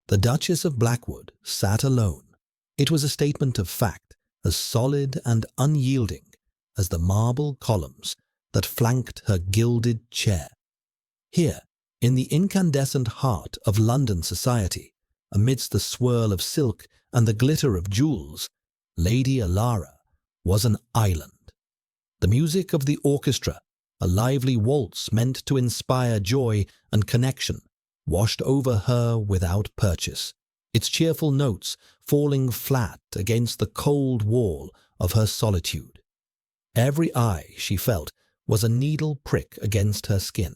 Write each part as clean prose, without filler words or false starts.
The Duchess of Blackwood sat alone. It was a statement of fact, as solid and unyielding as the marble columns that flanked her gilded chair. Here, in the incandescent heart of London society, amidst the swirl of silk and the glitter of jewels, Lady Alara was an island. The music of the orchestra, a lively waltz meant to inspire joy and connection, washed over her without purchase, its cheerful notes falling flat against the cold wall of her solitude. Every eye, she felt, was a needle prick against her skin.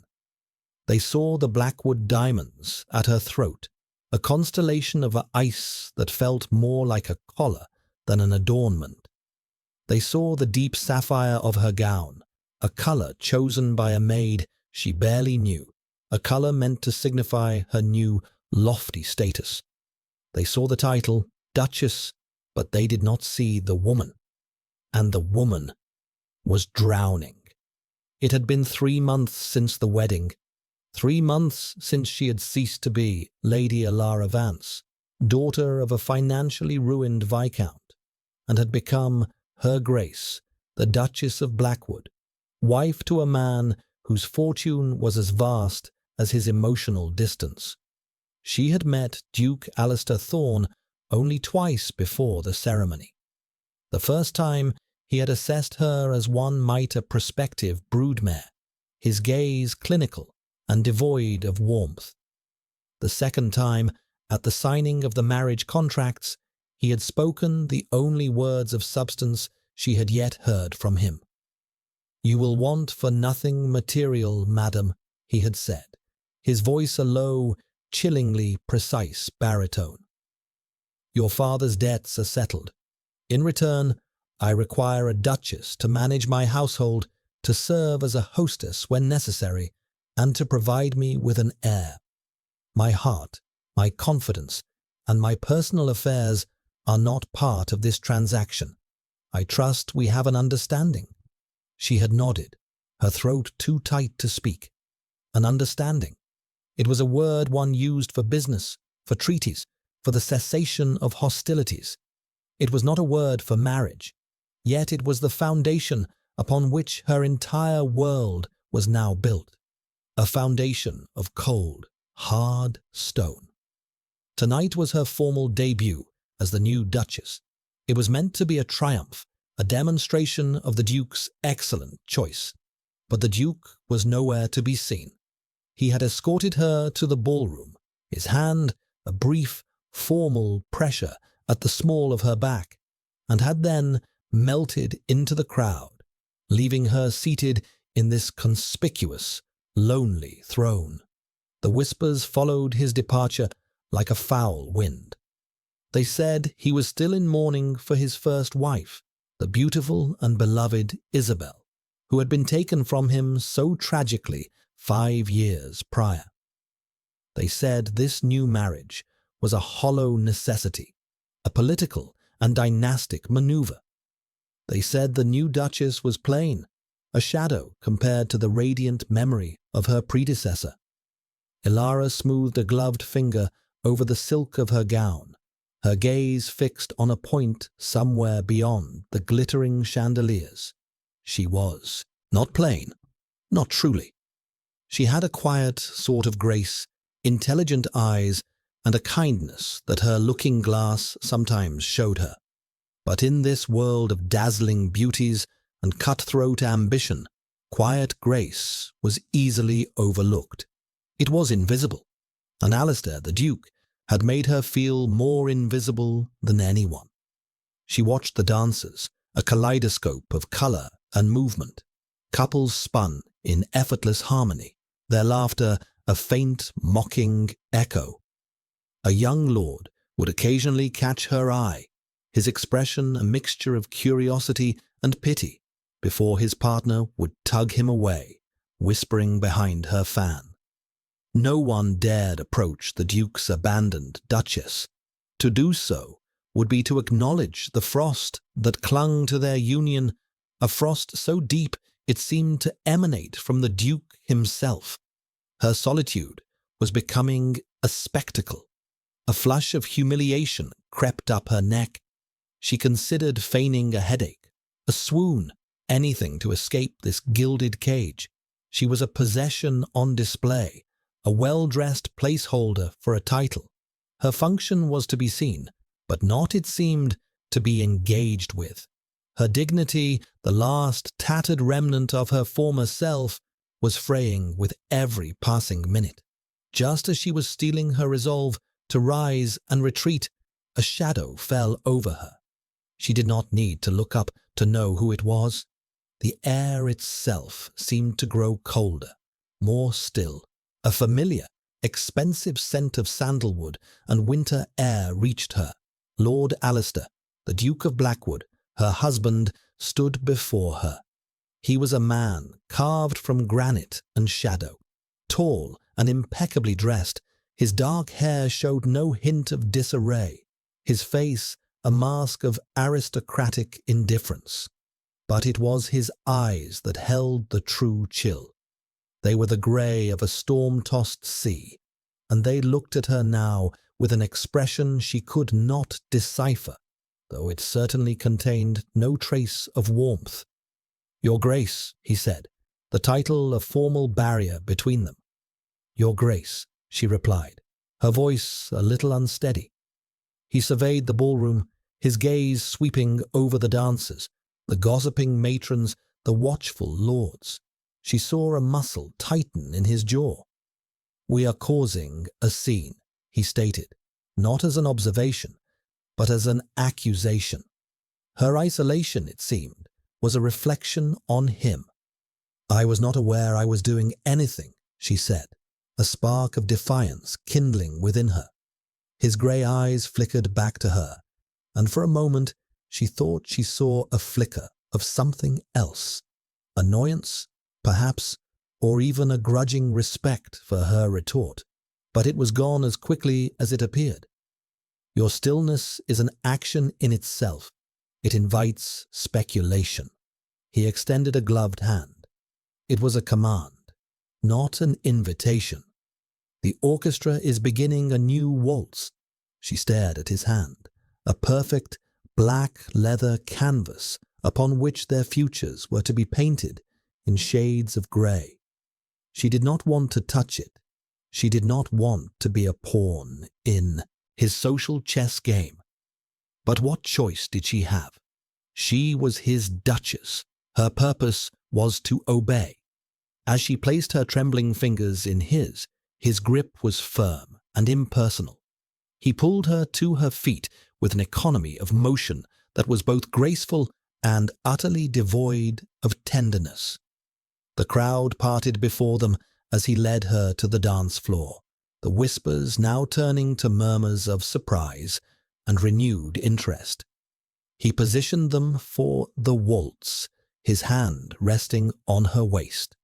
They saw the Blackwood diamonds at her throat, a constellation of ice that felt more like a collar than an adornment. They saw the deep sapphire of her gown, a colour chosen by a maid she barely knew, a colour meant to signify her new, lofty status. They saw the title, Duchess, but they did not see the woman. And the woman was drowning. It had been 3 months since the wedding, 3 months since she had ceased to be Lady Alara Vance, daughter of a financially ruined viscount, and had become Her Grace, the Duchess of Blackwood, wife to a man whose fortune was as vast as his emotional distance. She had met Duke Alistair Thorne only twice before the ceremony. The first time he had assessed her as one might a prospective broodmare, his gaze clinical and devoid of warmth. The second time, at the signing of the marriage contracts, he had spoken the only words of substance she had yet heard from him. "You will want for nothing material, madam," he had said, his voice a low, chillingly precise baritone. "Your father's debts are settled. In return, I require a duchess to manage my household, to serve as a hostess when necessary, and to provide me with an heir. My heart, my confidence, and my personal affairs are not part of this transaction. I trust we have an understanding." She had nodded, her throat too tight to speak. An understanding. It was a word one used for business, for treaties, for the cessation of hostilities. It was not a word for marriage, yet it was the foundation upon which her entire world was now built. A foundation of cold, hard stone. Tonight was her formal debut as the new Duchess. It was meant to be a triumph, a demonstration of the Duke's excellent choice. But the Duke was nowhere to be seen. He had escorted her to the ballroom, his hand a brief, formal pressure at the small of her back, and had then melted into the crowd, leaving her seated in this conspicuous, lonely throne. The whispers followed his departure like a foul wind. They said he was still in mourning for his first wife, the beautiful and beloved Isabel, who had been taken from him so tragically 5 years prior. They said this new marriage was a hollow necessity, a political and dynastic maneuver. They said the new Duchess was plain, a shadow compared to the radiant memory of her predecessor. Alara smoothed a gloved finger over the silk of her gown, her gaze fixed on a point somewhere beyond the glittering chandeliers. She was not plain, not truly. She had a quiet sort of grace, intelligent eyes, and a kindness that her looking-glass sometimes showed her. But in this world of dazzling beauties and cutthroat ambition, quiet grace was easily overlooked. It was invisible, and Alistair, the Duke, had made her feel more invisible than anyone. She watched the dancers, a kaleidoscope of colour and movement. Couples spun in effortless harmony, their laughter a faint, mocking echo. A young lord would occasionally catch her eye, his expression a mixture of curiosity and pity, before his partner would tug him away, whispering behind her fan. No one dared approach the Duke's abandoned Duchess. To do so would be to acknowledge the frost that clung to their union, a frost so deep it seemed to emanate from the Duke himself. Her solitude was becoming a spectacle, A flush of humiliation crept up her neck. She considered feigning a headache, a swoon, anything to escape this gilded cage. She was a possession on display, a well-dressed placeholder for a title. Her function was to be seen, but not, it seemed, to be engaged with. Her dignity, the last tattered remnant of her former self, was fraying with every passing minute. Just as she was steeling her resolve to rise and retreat, a shadow fell over her. She did not need to look up to know who it was. The air itself seemed to grow colder, more still. A familiar, expensive scent of sandalwood and winter air reached her. Lord Alistair, the Duke of Blackwood, her husband, stood before her. He was a man carved from granite and shadow. Tall and impeccably dressed, his dark hair showed no hint of disarray, his face a mask of aristocratic indifference. But it was his eyes that held the true chill. They were the grey of a storm-tossed sea, and they looked at her now with an expression she could not decipher, though it certainly contained no trace of warmth. "Your Grace," he said, the title a formal barrier between them. "Your Grace," she replied, her voice a little unsteady. He surveyed the ballroom, his gaze sweeping over the dancers, the gossiping matrons, the watchful lords. She saw a muscle tighten in his jaw. "We are causing a scene," he stated, not as an observation, but as an accusation. Her isolation, it seemed, was a reflection on him. "I was not aware I was doing anything," she said, a spark of defiance kindling within her. His grey eyes flickered back to her, and for a moment she thought she saw a flicker of something else. Annoyance, perhaps, or even a grudging respect for her retort. But it was gone as quickly as it appeared. "Your stillness is an action in itself. It invites speculation." He extended a gloved hand. It was a command, not an invitation. "The orchestra is beginning a new waltz." She stared at his hand, a perfect black leather canvas upon which their futures were to be painted in shades of grey. She did not want to touch it. She did not want to be a pawn in his social chess game. But what choice did she have? She was his Duchess. Her purpose was to obey. As she placed her trembling fingers in his grip was firm and impersonal. He pulled her to her feet with an economy of motion that was both graceful and utterly devoid of tenderness. The crowd parted before them as he led her to the dance floor, the whispers now turning to murmurs of surprise and renewed interest. He positioned them for the waltz, his hand resting on her waist.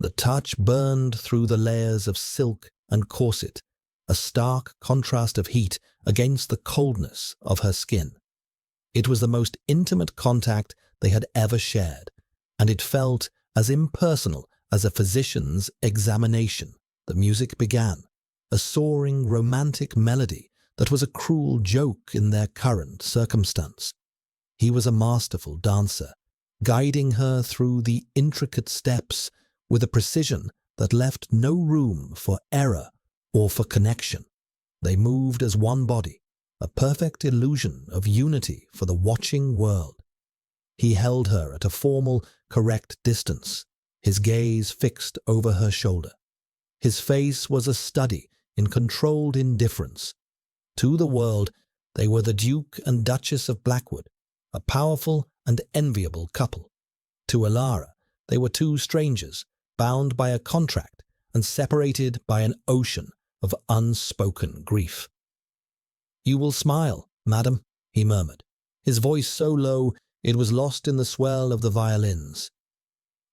The touch burned through the layers of silk and corset, a stark contrast of heat against the coldness of her skin. It was the most intimate contact they had ever shared, and it felt as impersonal as a physician's examination. The music began, a soaring romantic melody that was a cruel joke in their current circumstance. He was a masterful dancer, guiding her through the intricate steps with a precision that left no room for error or for connection. They moved as one body, a perfect illusion of unity for the watching world. He held her at a formal, correct distance, his gaze fixed over her shoulder. His face was a study in controlled indifference. To the world, they were the Duke and Duchess of Blackwood, a powerful and enviable couple. To Alara, they were two strangers, bound by a contract and separated by an ocean of unspoken grief. "You will smile, madam," he murmured, his voice so low it was lost in the swell of the violins.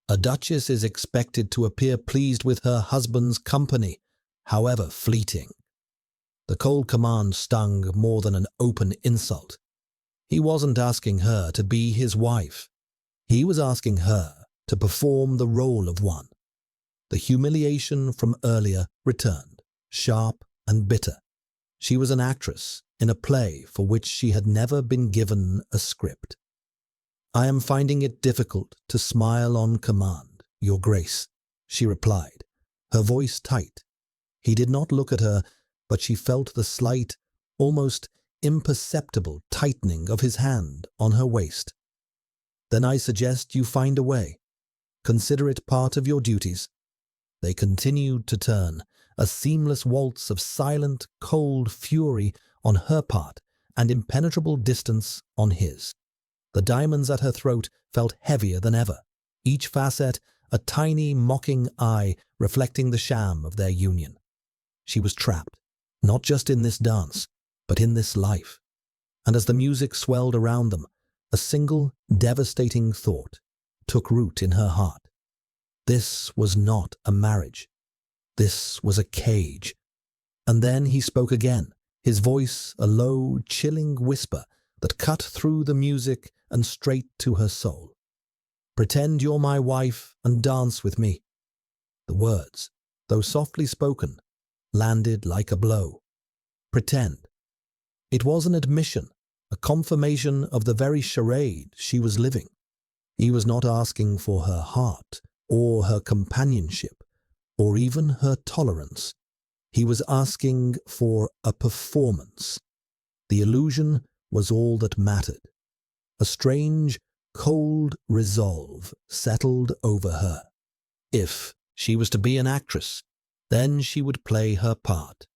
"A duchess is expected to appear pleased with her husband's company, however fleeting." The cold command stung more than an open insult. He wasn't asking her to be his wife. He was asking her to perform the role of one. The humiliation from earlier returned, sharp and bitter. She was an actress in a play for which she had never been given a script. "I am finding it difficult to smile on command, Your Grace," she replied, her voice tight. He did not look at her, but she felt the slight, almost imperceptible tightening of his hand on her waist. "Then I suggest you find a way. Consider it part of your duties." They continued to turn, a seamless waltz of silent, cold fury on her part and impenetrable distance on his. The diamonds at her throat felt heavier than ever, each facet a tiny, mocking eye reflecting the sham of their union. She was trapped, not just in this dance, but in this life. And as the music swelled around them, a single, devastating thought took root in her heart. This was not a marriage. This was a cage. And then he spoke again, his voice a low, chilling whisper that cut through the music and straight to her soul. "Pretend you're my wife and dance with me." The words, though softly spoken, landed like a blow. Pretend. It was an admission, a confirmation of the very charade she was living. He was not asking for her heart, or her companionship, or even her tolerance. He was asking for a performance. The illusion was all that mattered. A strange, cold resolve settled over her. If she was to be an actress, then she would play her part.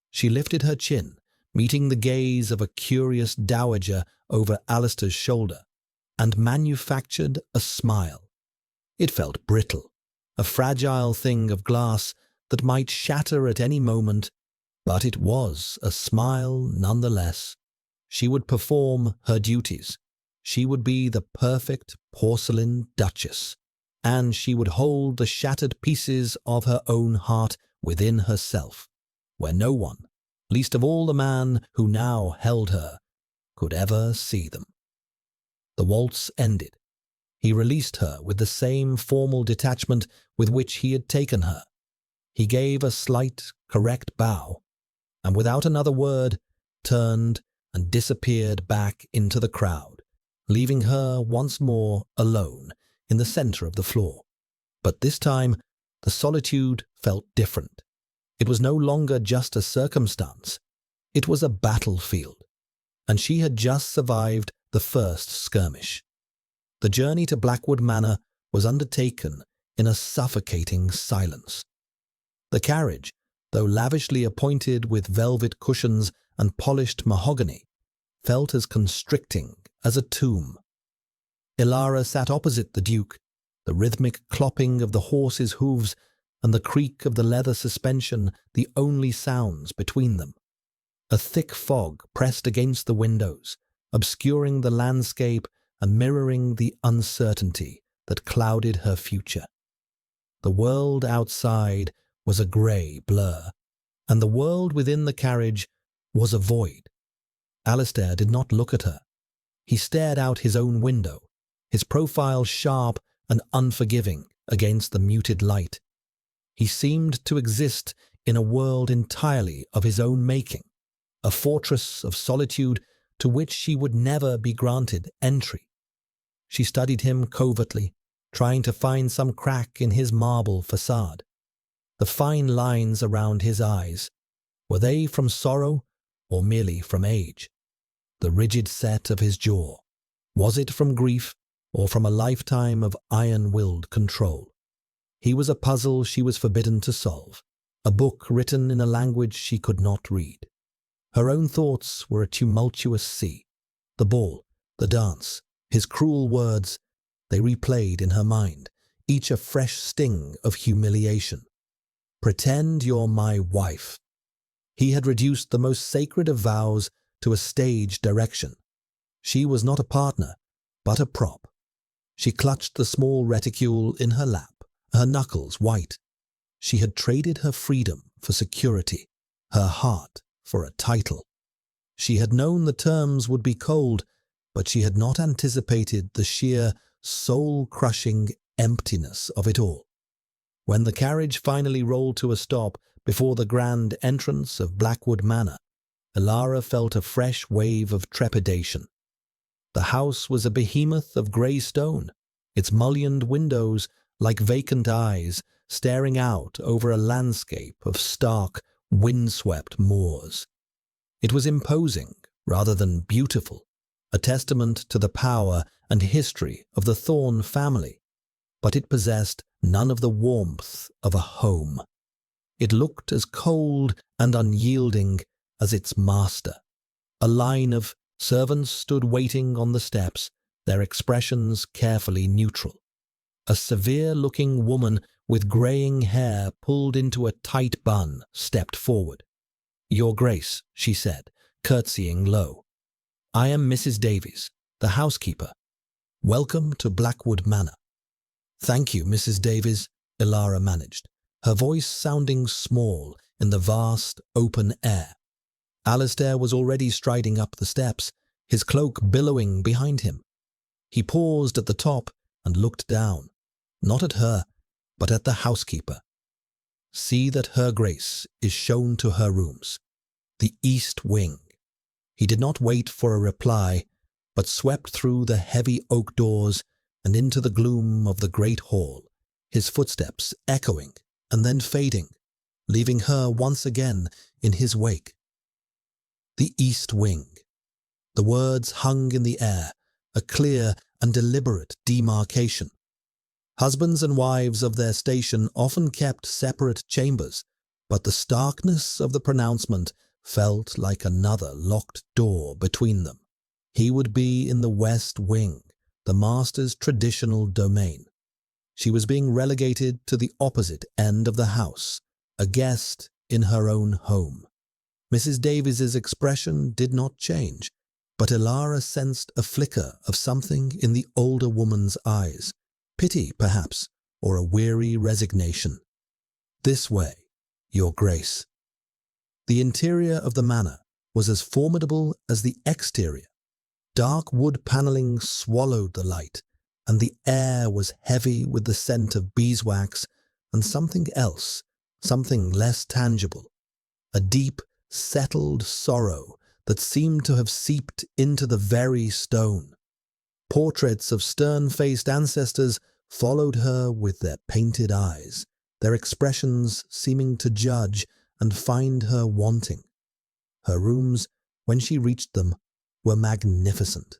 She lifted her chin, meeting the gaze of a curious dowager over Alistair's shoulder, and manufactured a smile. It felt brittle, a fragile thing of glass that might shatter at any moment, but it was a smile nonetheless. She would perform her duties. She would be the perfect porcelain Dutchess, and she would hold the shattered pieces of her own heart within herself, where no one, least of all the man who now held her, could ever see them. The waltz ended. He released her with the same formal detachment with which he had taken her. He gave a slight, correct bow, and without another word, turned and disappeared back into the crowd, leaving her once more alone in the center of the floor. But this time, the solitude felt different. It was no longer just a circumstance. It was a battlefield, and she had just survived the first skirmish. The journey to Blackwood Manor was undertaken in a suffocating silence. The carriage, though lavishly appointed with velvet cushions and polished mahogany, felt as constricting as a tomb. Ilara sat opposite the Duke, the rhythmic clopping of the horse's hooves and the creak of the leather suspension the only sounds between them. A thick fog pressed against the windows, obscuring the landscape and mirroring the uncertainty that clouded her future. The world outside was a grey blur, and the world within the carriage was a void. Alistair did not look at her. He stared out his own window, his profile sharp and unforgiving against the muted light. He seemed to exist in a world entirely of his own making, a fortress of solitude to which she would never be granted entry. She studied him covertly, trying to find some crack in his marble facade. The fine lines around his eyes, were they from sorrow or merely from age? The rigid set of his jaw, was it from grief or from a lifetime of iron-willed control? He was a puzzle she was forbidden to solve, a book written in a language she could not read. Her own thoughts were a tumultuous sea. The ball, the dance, his cruel words, they replayed in her mind, each a fresh sting of humiliation. Pretend you're my wife. He had reduced the most sacred of vows to a stage direction. She was not a partner, but a prop. She clutched the small reticule in her lap, her knuckles white. She had traded her freedom for security, her heart for a title. She had known the terms would be cold, but she had not anticipated the sheer, soul-crushing emptiness of it all. When the carriage finally rolled to a stop before the grand entrance of Blackwood Manor, Elara felt a fresh wave of trepidation. The house was a behemoth of grey stone, its mullioned windows like vacant eyes staring out over a landscape of stark, windswept moors. It was imposing rather than beautiful, a testament to the power and history of the Thorne family, but it possessed none of the warmth of a home. It looked as cold and unyielding as its master. A line of servants stood waiting on the steps, their expressions carefully neutral. A severe-looking woman with greying hair pulled into a tight bun stepped forward. "Your Grace," she said, curtsying low. "I am Mrs. Davies, the housekeeper. Welcome to Blackwood Manor." "Thank you, Mrs. Davies," Elara managed, her voice sounding small in the vast, open air. Alistair was already striding up the steps, his cloak billowing behind him. He paused at the top and looked down, not at her, but at the housekeeper. "See that Her Grace is shown to her rooms. The East Wing." He did not wait for a reply, but swept through the heavy oak doors and into the gloom of the great hall, his footsteps echoing and then fading, leaving her once again in his wake. The East Wing. The words hung in the air, a clear and deliberate demarcation. Husbands and wives of their station often kept separate chambers, but the starkness of the pronouncement felt like another locked door between them. He would be in the West Wing, the master's traditional domain. She was being relegated to the opposite end of the house, a guest in her own home. Mrs. Davies's expression did not change, but Elara sensed a flicker of something in the older woman's eyes, pity perhaps, or a weary resignation. "This way, Your Grace." The interior of the manor was as formidable as the exterior. Dark wood panelling swallowed the light, and the air was heavy with the scent of beeswax and something else, something less tangible, a deep, settled sorrow that seemed to have seeped into the very stone. Portraits of stern-faced ancestors followed her with their painted eyes, their expressions seeming to judge and find her wanting. Her rooms, when she reached them, were magnificent.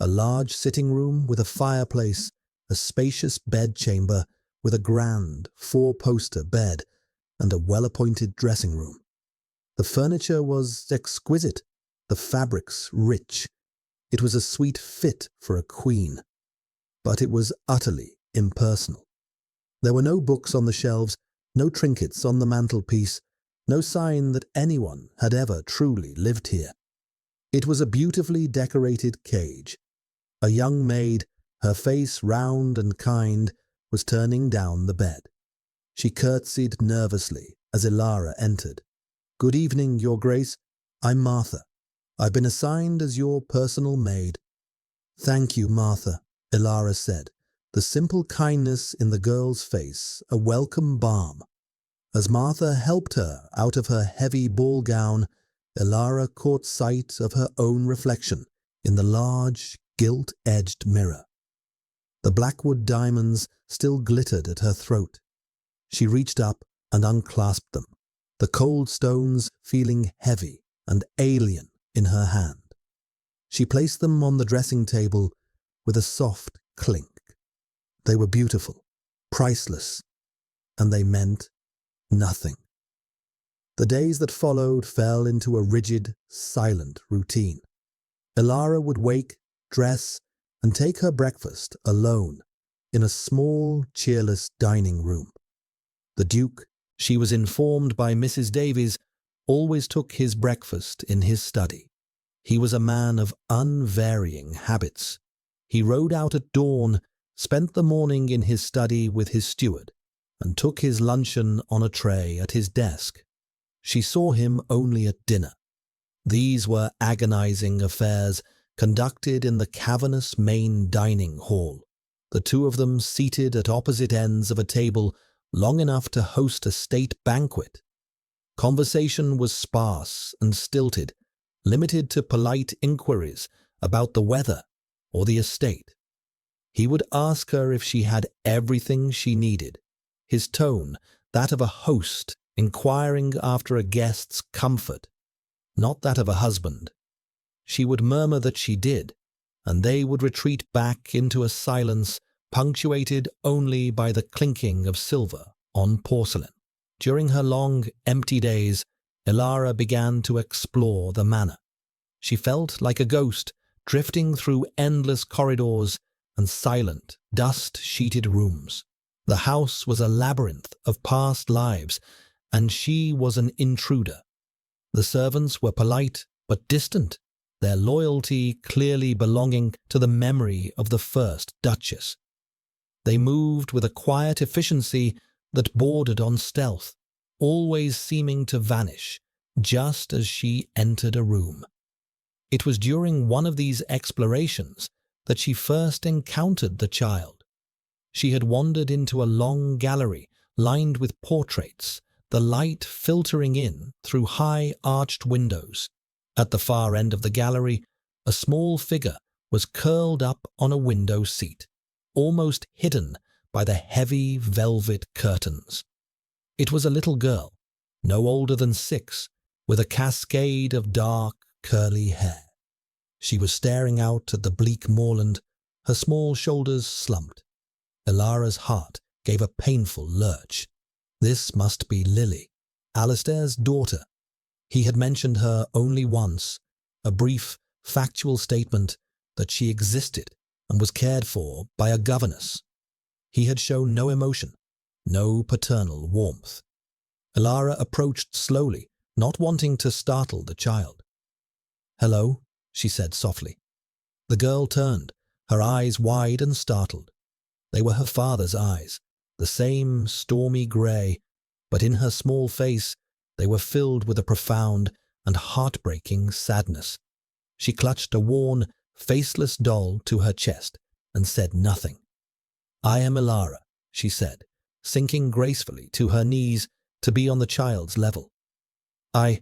A large sitting room with a fireplace, a spacious bedchamber with a grand four-poster bed, and a well-appointed dressing room. The furniture was exquisite, the fabrics rich. It was a sweet fit for a queen, but it was utterly impersonal. There were no books on the shelves, no trinkets on the mantelpiece, no sign that anyone had ever truly lived here. It was a beautifully decorated cage. A young maid, her face round and kind, was turning down the bed. She curtsied nervously as Elara entered. "Good evening, Your Grace. I'm Martha. I've been assigned as your personal maid." "Thank you, Martha," Elara said, the simple kindness in the girl's face a welcome balm. As Martha helped her out of her heavy ball gown, Elara caught sight of her own reflection in the large, gilt-edged mirror. The Blackwood diamonds still glittered at her throat. She reached up and unclasped them, the cold stones feeling heavy and alien in her hand. She placed them on the dressing table with a soft clink. They were beautiful, priceless, and they meant nothing. The days that followed fell into a rigid, silent routine. Elara would wake, dress, and take her breakfast alone in a small, cheerless dining room. The Duke, she was informed by Mrs. Davies, always took his breakfast in his study. He was a man of unvarying habits. He rode out at dawn, spent the morning in his study with his steward, and took his luncheon on a tray at his desk. She saw him only at dinner. These were agonizing affairs conducted in the cavernous main dining hall, the two of them seated at opposite ends of a table long enough to host a state banquet. Conversation was sparse and stilted, limited to polite inquiries about the weather or the estate. He would ask her if she had everything she needed, his tone that of a host inquiring after a guest's comfort, not that of a husband. She would murmur that she did, and they would retreat back into a silence punctuated only by the clinking of silver on porcelain. During her long, empty days, Ilara began to explore the manor. She felt like a ghost drifting through endless corridors and silent, dust-sheeted rooms. The house was a labyrinth of past lives, and she was an intruder. The servants were polite but distant, their loyalty clearly belonging to the memory of the first Dutchess. They moved with a quiet efficiency that bordered on stealth, always seeming to vanish just as she entered a room. It was during one of these explorations that she first encountered the child. She had wandered into a long gallery lined with portraits, the light filtering in through high arched windows. At the far end of the gallery, a small figure was curled up on a window seat, almost hidden by the heavy velvet curtains. It was a little girl, no older than 6, with a cascade of dark, curly hair. She was staring out at the bleak moorland, her small shoulders slumped. Ilara's heart gave a painful lurch. This must be Lily, Alistair's daughter. He had mentioned her only once, a brief, factual statement that she existed and was cared for by a governess. He had shown no emotion, no paternal warmth. Ilara approached slowly, not wanting to startle the child. "Hello," she said softly. The girl turned, her eyes wide and startled. They were her father's eyes, the same stormy grey, but in her small face they were filled with a profound and heartbreaking sadness. She clutched a worn, faceless doll to her chest and said nothing. "I am Ilara," she said, sinking gracefully to her knees to be on the child's level. I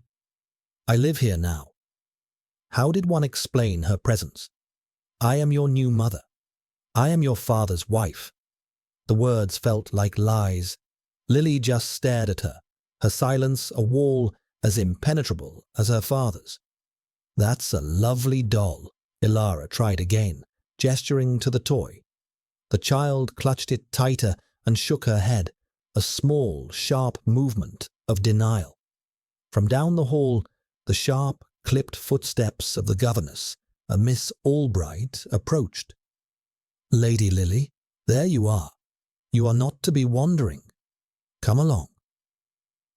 live here now." How did one explain her presence? "I am your new mother. I am your father's wife." The words felt like lies. Lily just stared at her, her silence a wall as impenetrable as her father's. "That's a lovely doll," Ilara tried again, gesturing to the toy. The child clutched it tighter and shook her head, a small, sharp movement of denial. From down the hall, the sharp, clipped footsteps of the governess, a Miss Albright, approached. "Lady Lily, there you are. You are not to be wandering. Come along."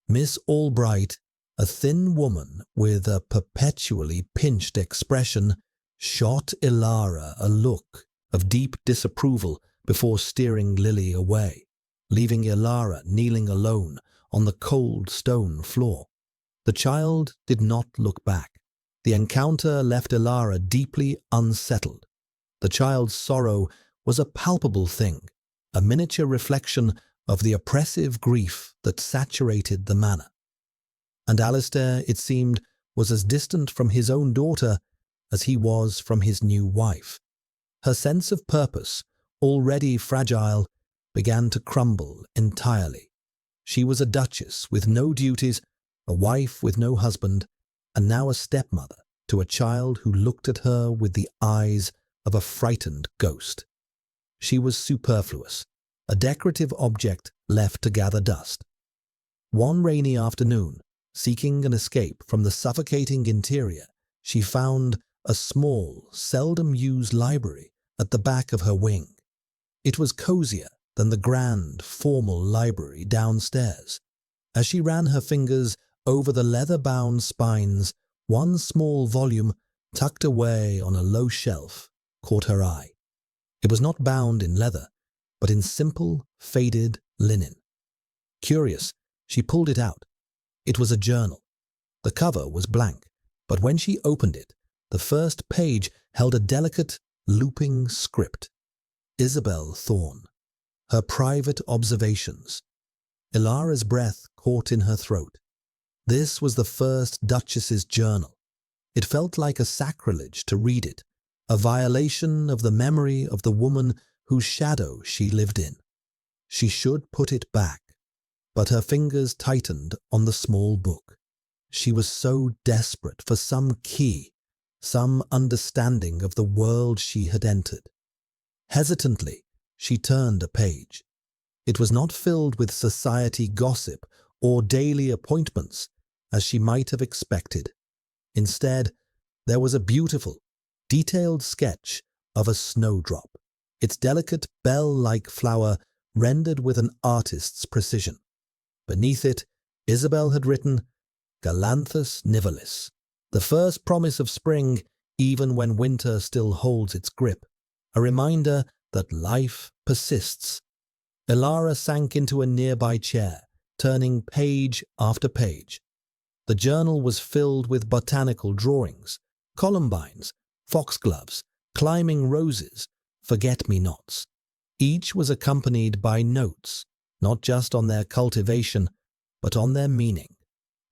Miss Albright, a thin woman with a perpetually pinched expression, shot Ilara a look of deep disapproval before steering Lily away, leaving Ilara kneeling alone on the cold stone floor. The child did not look back. The encounter left Ilara deeply unsettled. The child's sorrow was a palpable thing, a miniature reflection of the oppressive grief that saturated the manor. And Alistair, it seemed, was as distant from his own daughter as he was from his new wife. Her sense of purpose, already fragile, began to crumble entirely. She was a duchess with no duties, a wife with no husband, and now a stepmother to a child who looked at her with the eyes of a frightened ghost. She was superfluous, a decorative object left to gather dust. One rainy afternoon, seeking an escape from the suffocating interior, she found a small, seldom-used library at the back of her wing. It was cozier than the grand, formal library downstairs. As she ran her fingers over the leather-bound spines, one small volume, tucked away on a low shelf, caught her eye. It was not bound in leather, but in simple, faded linen. Curious, she pulled it out. It was a journal. The cover was blank, but when she opened it, the first page held a delicate, looping script. Isabel Thorne. Her private observations. Ilara's breath caught in her throat. This was the first Dutchess's journal. It felt like a sacrilege to read it, a violation of the memory of the woman whose shadow she lived in. She should put it back, but her fingers tightened on the small book. She was so desperate for some key, some understanding of the world she had entered. Hesitantly, she turned a page. It was not filled with society gossip or daily appointments, as she might have expected. Instead, there was a beautiful, detailed sketch of a snowdrop, its delicate bell-like flower rendered with an artist's precision. Beneath it, Isabel had written, "Galanthus nivalis," the first promise of spring, even when winter still holds its grip, a reminder that life persists. Ilara sank into a nearby chair, turning page after page. The journal was filled with botanical drawings, columbines, foxgloves, climbing roses, forget-me-nots. Each was accompanied by notes, not just on their cultivation, but on their meaning,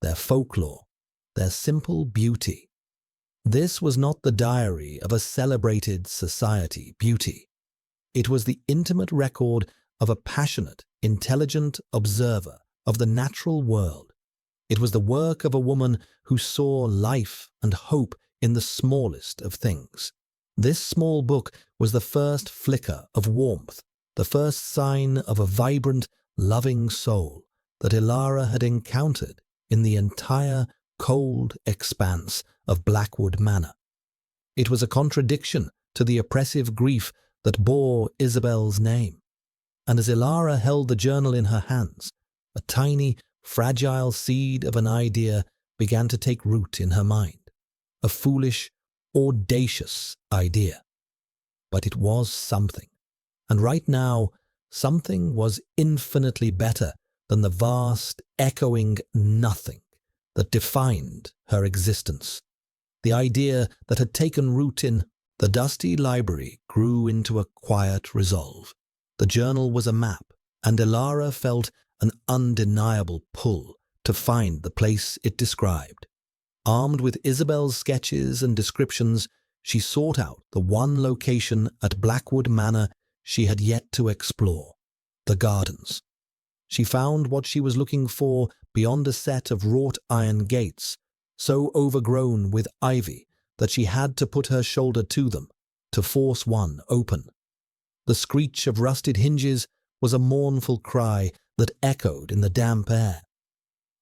their folklore, their simple beauty. This was not the diary of a celebrated society beauty. It was the intimate record of a passionate, intelligent observer of the natural world. It was the work of a woman who saw life and hope in the smallest of things. This small book was the first flicker of warmth, the first sign of a vibrant, loving soul that Ilara had encountered in the entire cold expanse of Blackwood Manor. It was a contradiction to the oppressive grief that bore Isabel's name. And as Ilara held the journal in her hands, a tiny, fragile seed of an idea began to take root in her mind. A foolish, audacious idea. But it was something. And right now, something was infinitely better than the vast, echoing nothing that defined her existence. The idea that had taken root in the dusty library grew into a quiet resolve. The journal was a map, and Ilara felt an undeniable pull to find the place it described. Armed with Isabel's sketches and descriptions, she sought out the one location at Blackwood Manor she had yet to explore, the gardens. She found what she was looking for beyond a set of wrought iron gates, so overgrown with ivy that she had to put her shoulder to them to force one open. The screech of rusted hinges was a mournful cry that echoed in the damp air.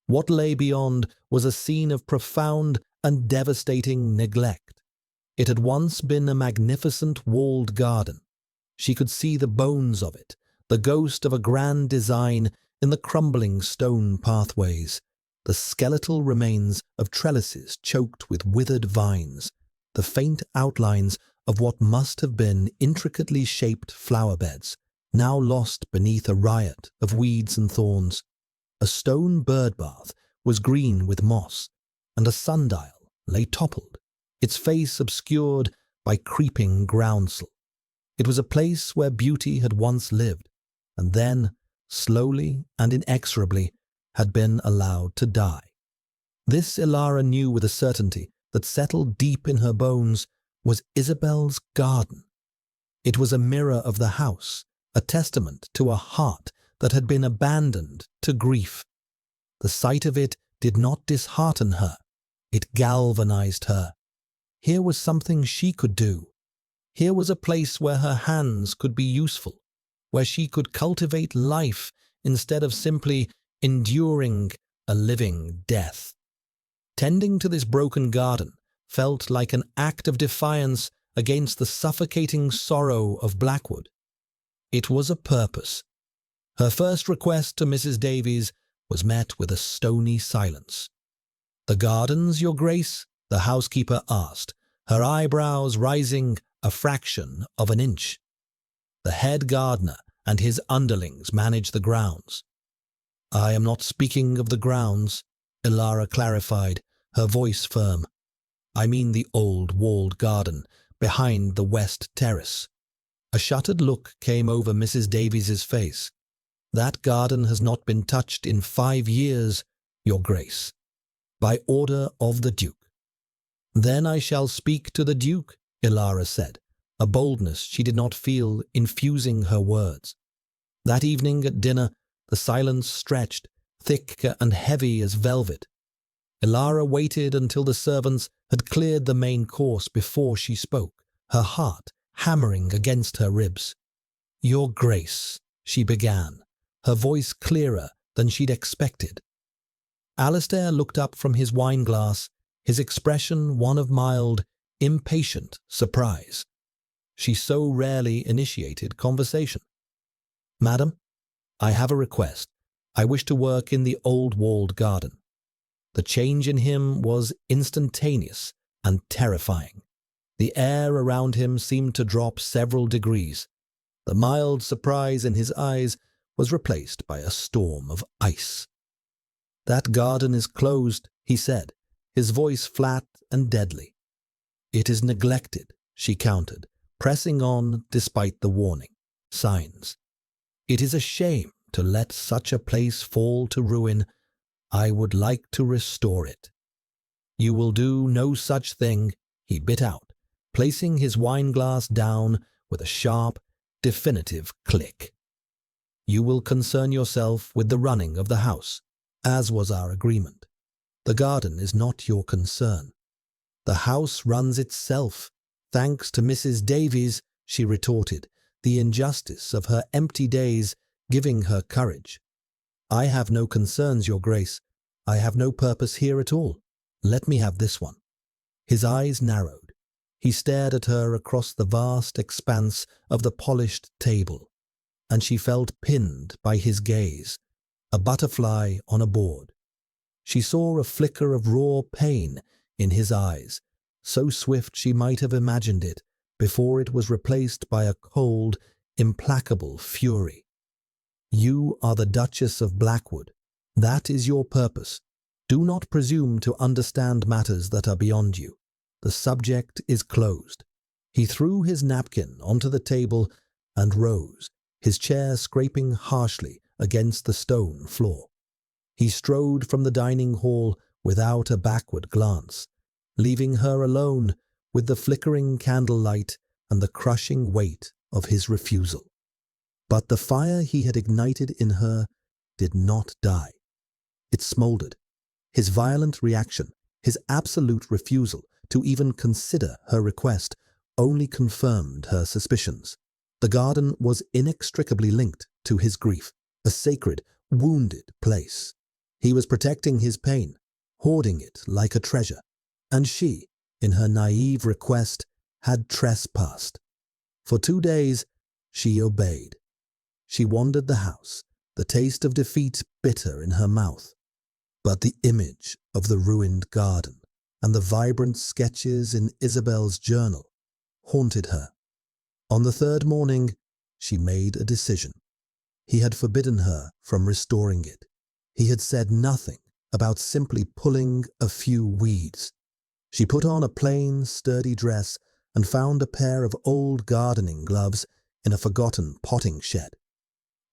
What lay beyond was a scene of profound and devastating neglect. It had once been a magnificent walled garden. She could see the bones of it, the ghost of a grand design in the crumbling stone pathways, the skeletal remains of trellises choked with withered vines, the faint outlines of what must have been intricately shaped flower beds, now lost beneath a riot of weeds and thorns. A stone bird bath was green with moss, and a sundial lay toppled, its face obscured by creeping groundsel. It was a place where beauty had once lived, and then, slowly and inexorably, had been allowed to die. This Ilara knew with a certainty that settled deep in her bones was Isabel's garden. It was a mirror of the house, a testament to a heart that had been abandoned to grief. The sight of it did not dishearten her. It galvanized her. Here was something she could do. Here was a place where her hands could be useful, where she could cultivate life instead of simply enduring a living death. Tending to this broken garden felt like an act of defiance against the suffocating sorrow of Blackwood. It was a purpose. Her first request to Mrs. Davies was met with a stony silence. "The gardens, Your Grace?" the housekeeper asked, her eyebrows rising a fraction of an inch. "The head gardener and his underlings manage the grounds." "I am not speaking of the grounds," Ilara clarified, her voice firm. "I mean the old walled garden behind the west terrace." A shuttered look came over Mrs. Davies's face. "That garden has not been touched in 5 years, Your Grace." by order of the Duke. Then I shall speak to the Duke, Ilara said, a boldness she did not feel infusing her words. That evening at dinner, the silence stretched, thick and heavy as velvet. Ilara waited until the servants had cleared the main course before she spoke, her heart hammering against her ribs. "Your Grace," she began, her voice clearer than she'd expected. Alistair looked up from his wineglass, his expression one of mild, impatient surprise. She so rarely initiated conversation. "Madam, I have a request. I wish to work in the old walled garden." The change in him was instantaneous and terrifying. The air around him seemed to drop several degrees. The mild surprise in his eyes was replaced by a storm of ice. "That garden is closed," he said, his voice flat and deadly. "It is neglected," she countered, pressing on despite the warning signs. "It is a shame to let such a place fall to ruin. I would like to restore it." "You will do no such thing," he bit out, placing his wineglass down with a sharp, definitive click. "You will concern yourself with the running of the house, as was our agreement. The garden is not your concern." "The house runs itself, thanks to Mrs. Davies," she retorted, the injustice of her empty days giving her courage. "I have no concerns, Your Grace. I have no purpose here at all. Let me have this one." His eyes narrowed. He stared at her across the vast expanse of the polished table, and she felt pinned by his gaze, a butterfly on a board. She saw a flicker of raw pain in his eyes, so swift she might have imagined it before it was replaced by a cold, implacable fury. "You are the Duchess of Blackwood. That is your purpose. Do not presume to understand matters that are beyond you. The subject is closed." He threw his napkin onto the table and rose, his chair scraping harshly against the stone floor. He strode from the dining hall without a backward glance, leaving her alone with the flickering candlelight and the crushing weight of his refusal. But the fire he had ignited in her did not die. It smoldered. His violent reaction, his absolute refusal to even consider her request, only confirmed her suspicions. The garden was inextricably linked to his grief, a sacred, wounded place. He was protecting his pain, hoarding it like a treasure, and she, in her naive request, had trespassed. For 2 days, she obeyed. She wandered the house, the taste of defeat bitter in her mouth. But the image of the ruined garden and the vibrant sketches in Isabel's journal haunted her. On the 3rd morning, she made a decision. He had forbidden her from restoring it. He had said nothing about simply pulling a few weeds. She put on a plain, sturdy dress and found a pair of old gardening gloves in a forgotten potting shed.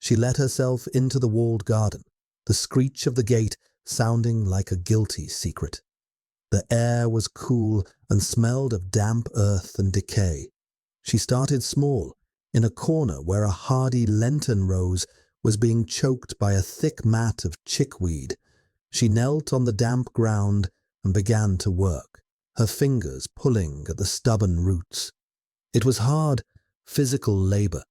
She let herself into the walled garden, the screech of the gate sounding like a guilty secret. The air was cool and smelled of damp earth and decay. She started small, in a corner where a hardy Lenten rose was being choked by a thick mat of chickweed. She knelt on the damp ground and began to work, her fingers pulling at the stubborn roots. It was hard, physical labor.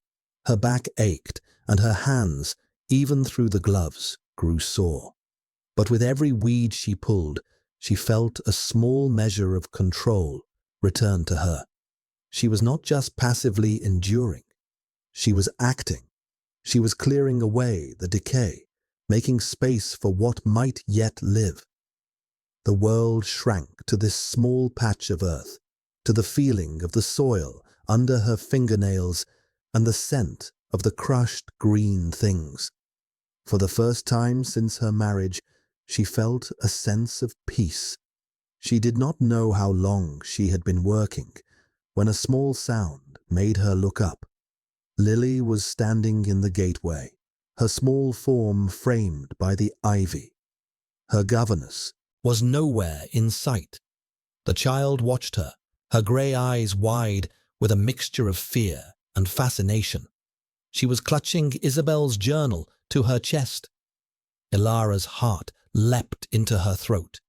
Her back ached, and her hands, even through the gloves, grew sore. But with every weed she pulled, she felt a small measure of control return to her. She was not just passively enduring. She was acting. She was clearing away the decay, making space for what might yet live. The world shrank to this small patch of earth, to the feeling of the soil under her fingernails and the scent of the crushed green things. For the first time since her marriage, she felt a sense of peace. She did not know how long she had been working when a small sound made her look up. Lily was standing in the gateway, her small form framed by the ivy. Her governess, was nowhere in sight. The child watched her, her grey eyes wide with a mixture of fear and fascination. She was clutching Isabel's journal to her chest. Ilara's heart leapt into her throat.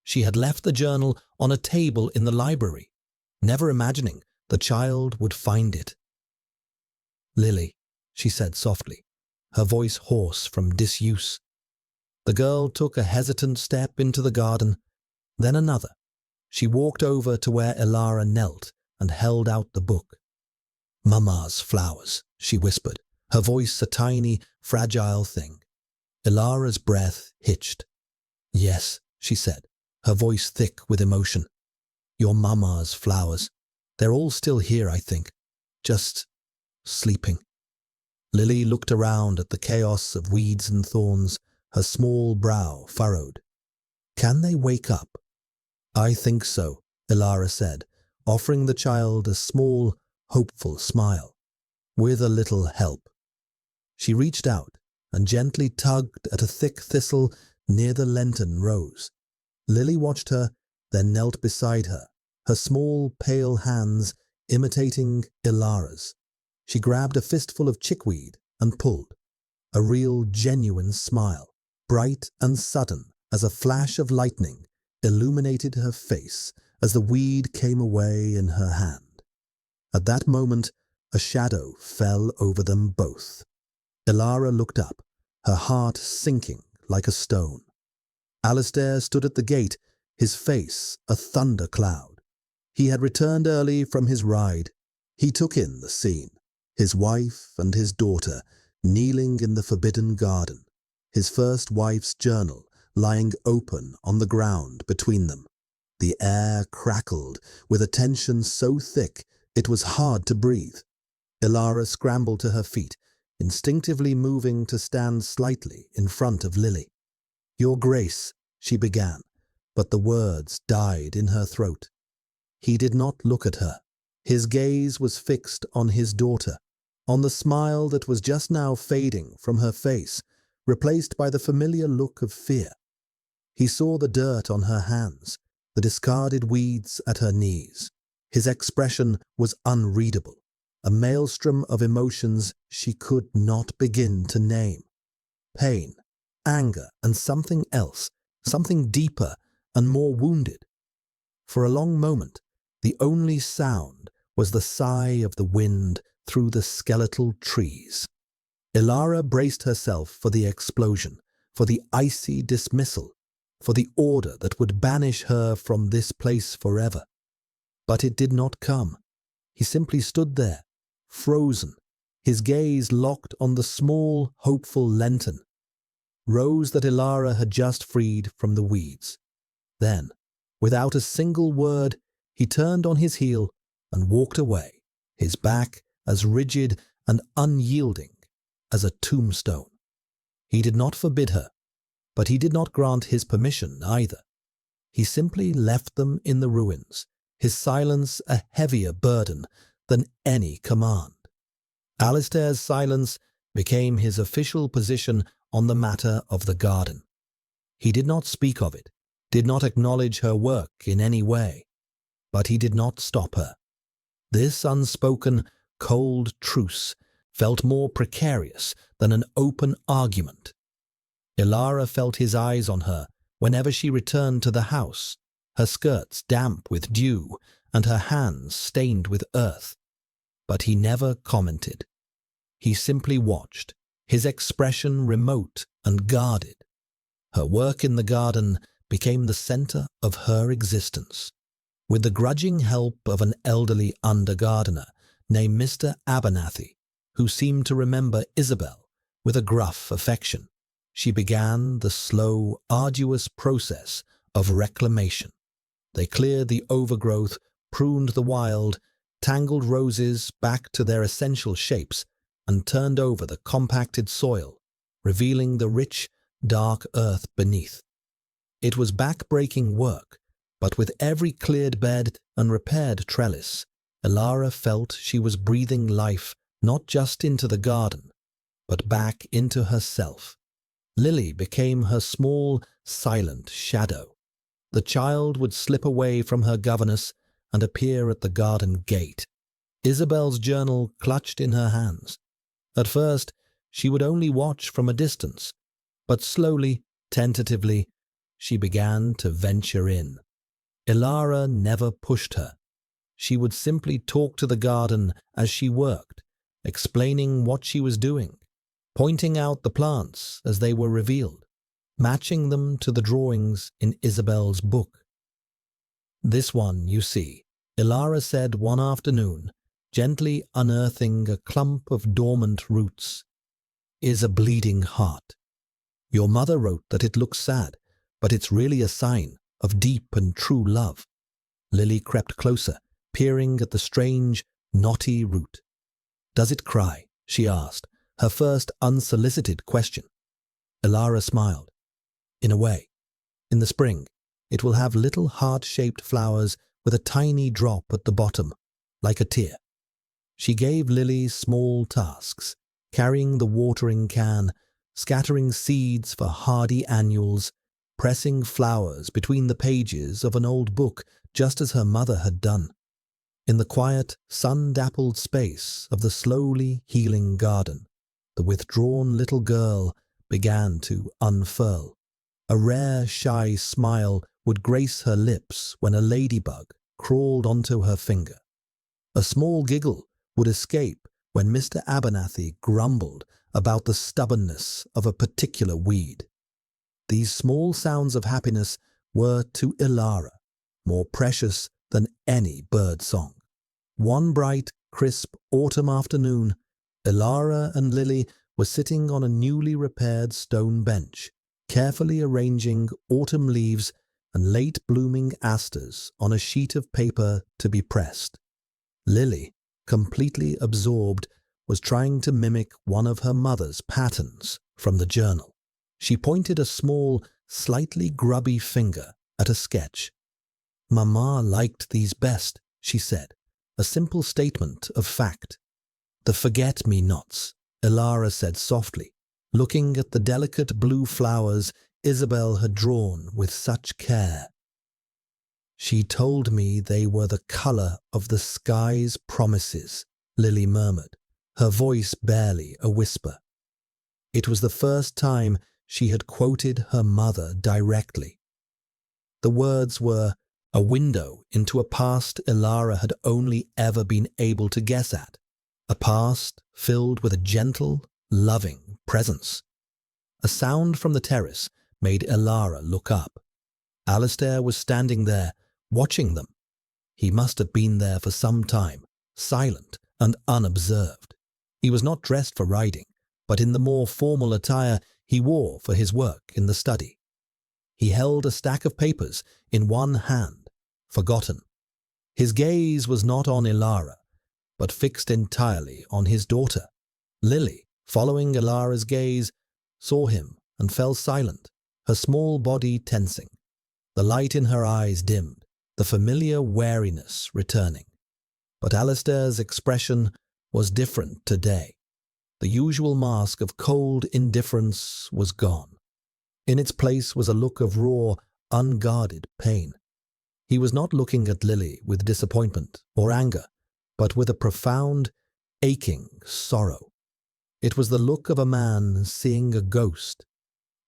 She had left the journal on a table in the library, never imagining the child would find it. "Lily," she said softly, her voice hoarse from disuse. The girl took a hesitant step into the garden, then another. She walked over to where Ilara knelt and held out the book. "Mama's flowers," she whispered, her voice a tiny, fragile thing. Ilara's breath hitched. "Yes," she said, her voice thick with emotion. "Your mama's flowers. They're all still here, I think. Just sleeping." Lily looked around at the chaos of weeds and thorns, her small brow furrowed. "Can they wake up?" "I think so," Ilara said, offering the child a small, hopeful smile. "With a little help." She reached out and gently tugged at a thick thistle near the lenten rose. Lily watched her, then knelt beside her, her small, pale hands imitating Ilara's. She grabbed a fistful of chickweed and pulled. A real, genuine smile, bright and sudden as a flash of lightning, illuminated her face as the weed came away in her hand. At that moment, a shadow fell over them both. Ilara looked up, her heart sinking like a stone. Alistair stood at the gate, his face a thunder cloud. He had returned early from his ride. He took in the scene, his wife and his daughter kneeling in the forbidden garden, his first wife's journal lying open on the ground between them. The air crackled with a tension so thick it was hard to breathe. Ilara scrambled to her feet, instinctively moving to stand slightly in front of Lily. "Your Grace," she began, but the words died in her throat. He did not look at her. His gaze was fixed on his daughter, on the smile that was just now fading from her face, replaced by the familiar look of fear. He saw the dirt on her hands, the discarded weeds at her knees. His expression was unreadable, a maelstrom of emotions she could not begin to name. Pain, anger, and something else, something deeper and more wounded. For a long moment, the only sound was the sigh of the wind through the skeletal trees. Ilara braced herself for the explosion, for the icy dismissal, for the order that would banish her from this place forever. But it did not come. He simply stood there, frozen, his gaze locked on the small, hopeful lenten, rose that Ilara had just freed from the weeds. Then, without a single word, he turned on his heel and walked away, his back as rigid and unyielding as a tombstone. He did not forbid her, but he did not grant his permission either. He simply left them in the ruins, his silence a heavier burden than any command. Alistair's silence became his official position on the matter of the garden. He did not speak of it, did not acknowledge her work in any way, but he did not stop her. This unspoken, cold truce felt more precarious than an open argument. Ilara felt his eyes on her whenever she returned to the house, her skirts damp with dew and her hands stained with earth. But he never commented. He simply watched, his expression remote and guarded. Her work in the garden became the center of her existence. With the grudging help of an elderly under-gardener named Mr. Abernathy, who seemed to remember Isabel with a gruff affection, she began the slow, arduous process of reclamation. They cleared the overgrowth, pruned the wild, tangled roses back to their essential shapes, and turned over the compacted soil, revealing the rich, dark earth beneath. It was back-breaking work, but with every cleared bed and repaired trellis, Ilara felt she was breathing life not just into the garden, but back into herself. Lily became her small, silent shadow, the child would slip away from her governess and appear at the garden gate. Isabel's journal clutched in her hands. At first, she would only watch from a distance, but slowly, tentatively, she began to venture in. Ilara never pushed her. She would simply talk to the garden as she worked, explaining what she was doing, pointing out the plants as they were revealed, matching them to the drawings in Isabel's book. "This one, you see," Ilara said one afternoon, gently unearthing a clump of dormant roots, "is a bleeding heart. Your mother wrote that it looks sad, but it's really a sign of deep and true love." Lily crept closer, peering at the strange, knotty root. "Does it cry?" she asked, her first unsolicited question. Ilara smiled. "In a way. In the spring, it will have little heart-shaped flowers with a tiny drop at the bottom, like a tear." She gave Lily small tasks, carrying the watering can, scattering seeds for hardy annuals, pressing flowers between the pages of an old book just as her mother had done. In the quiet, sun-dappled space of the slowly healing garden, the withdrawn little girl began to unfurl. A rare, shy smile would grace her lips when a ladybug crawled onto her finger. A small giggle would escape when Mr. Abernathy grumbled about the stubbornness of a particular weed. These small sounds of happiness were, to Ilara, more precious than any bird song. One bright, crisp autumn afternoon, Ilara and Lily were sitting on a newly repaired stone bench, carefully arranging autumn leaves and late-blooming asters on a sheet of paper to be pressed. Lily, completely absorbed, was trying to mimic one of her mother's patterns from the journal. She pointed a small, slightly grubby finger at a sketch. "Mama liked these best," she said, a simple statement of fact. "The forget-me-nots," Ilara said softly, looking at the delicate blue flowers Isabel had drawn with such care. "She told me they were the color of the sky's promises," Lily murmured, her voice barely a whisper. It was the first time she had quoted her mother directly. The words were a window into a past Ilara had only ever been able to guess at, a past filled with a gentle, loving presence. A sound from the terrace made Ilara look up. Alistair was standing there, watching them. He must have been there for some time, silent and unobserved. He was not dressed for riding, but in the more formal attire he wore for his work in the study. He held a stack of papers in one hand, forgotten. His gaze was not on Ilara, but fixed entirely on his daughter. Lily, following Ilara's gaze, saw him and fell silent, her small body tensing. The light in her eyes dimmed, the familiar wariness returning. But Alistair's expression was different today. The usual mask of cold indifference was gone. In its place was a look of raw, unguarded pain. He was not looking at Lily with disappointment or anger, but with a profound, aching sorrow. It was the look of a man seeing a ghost.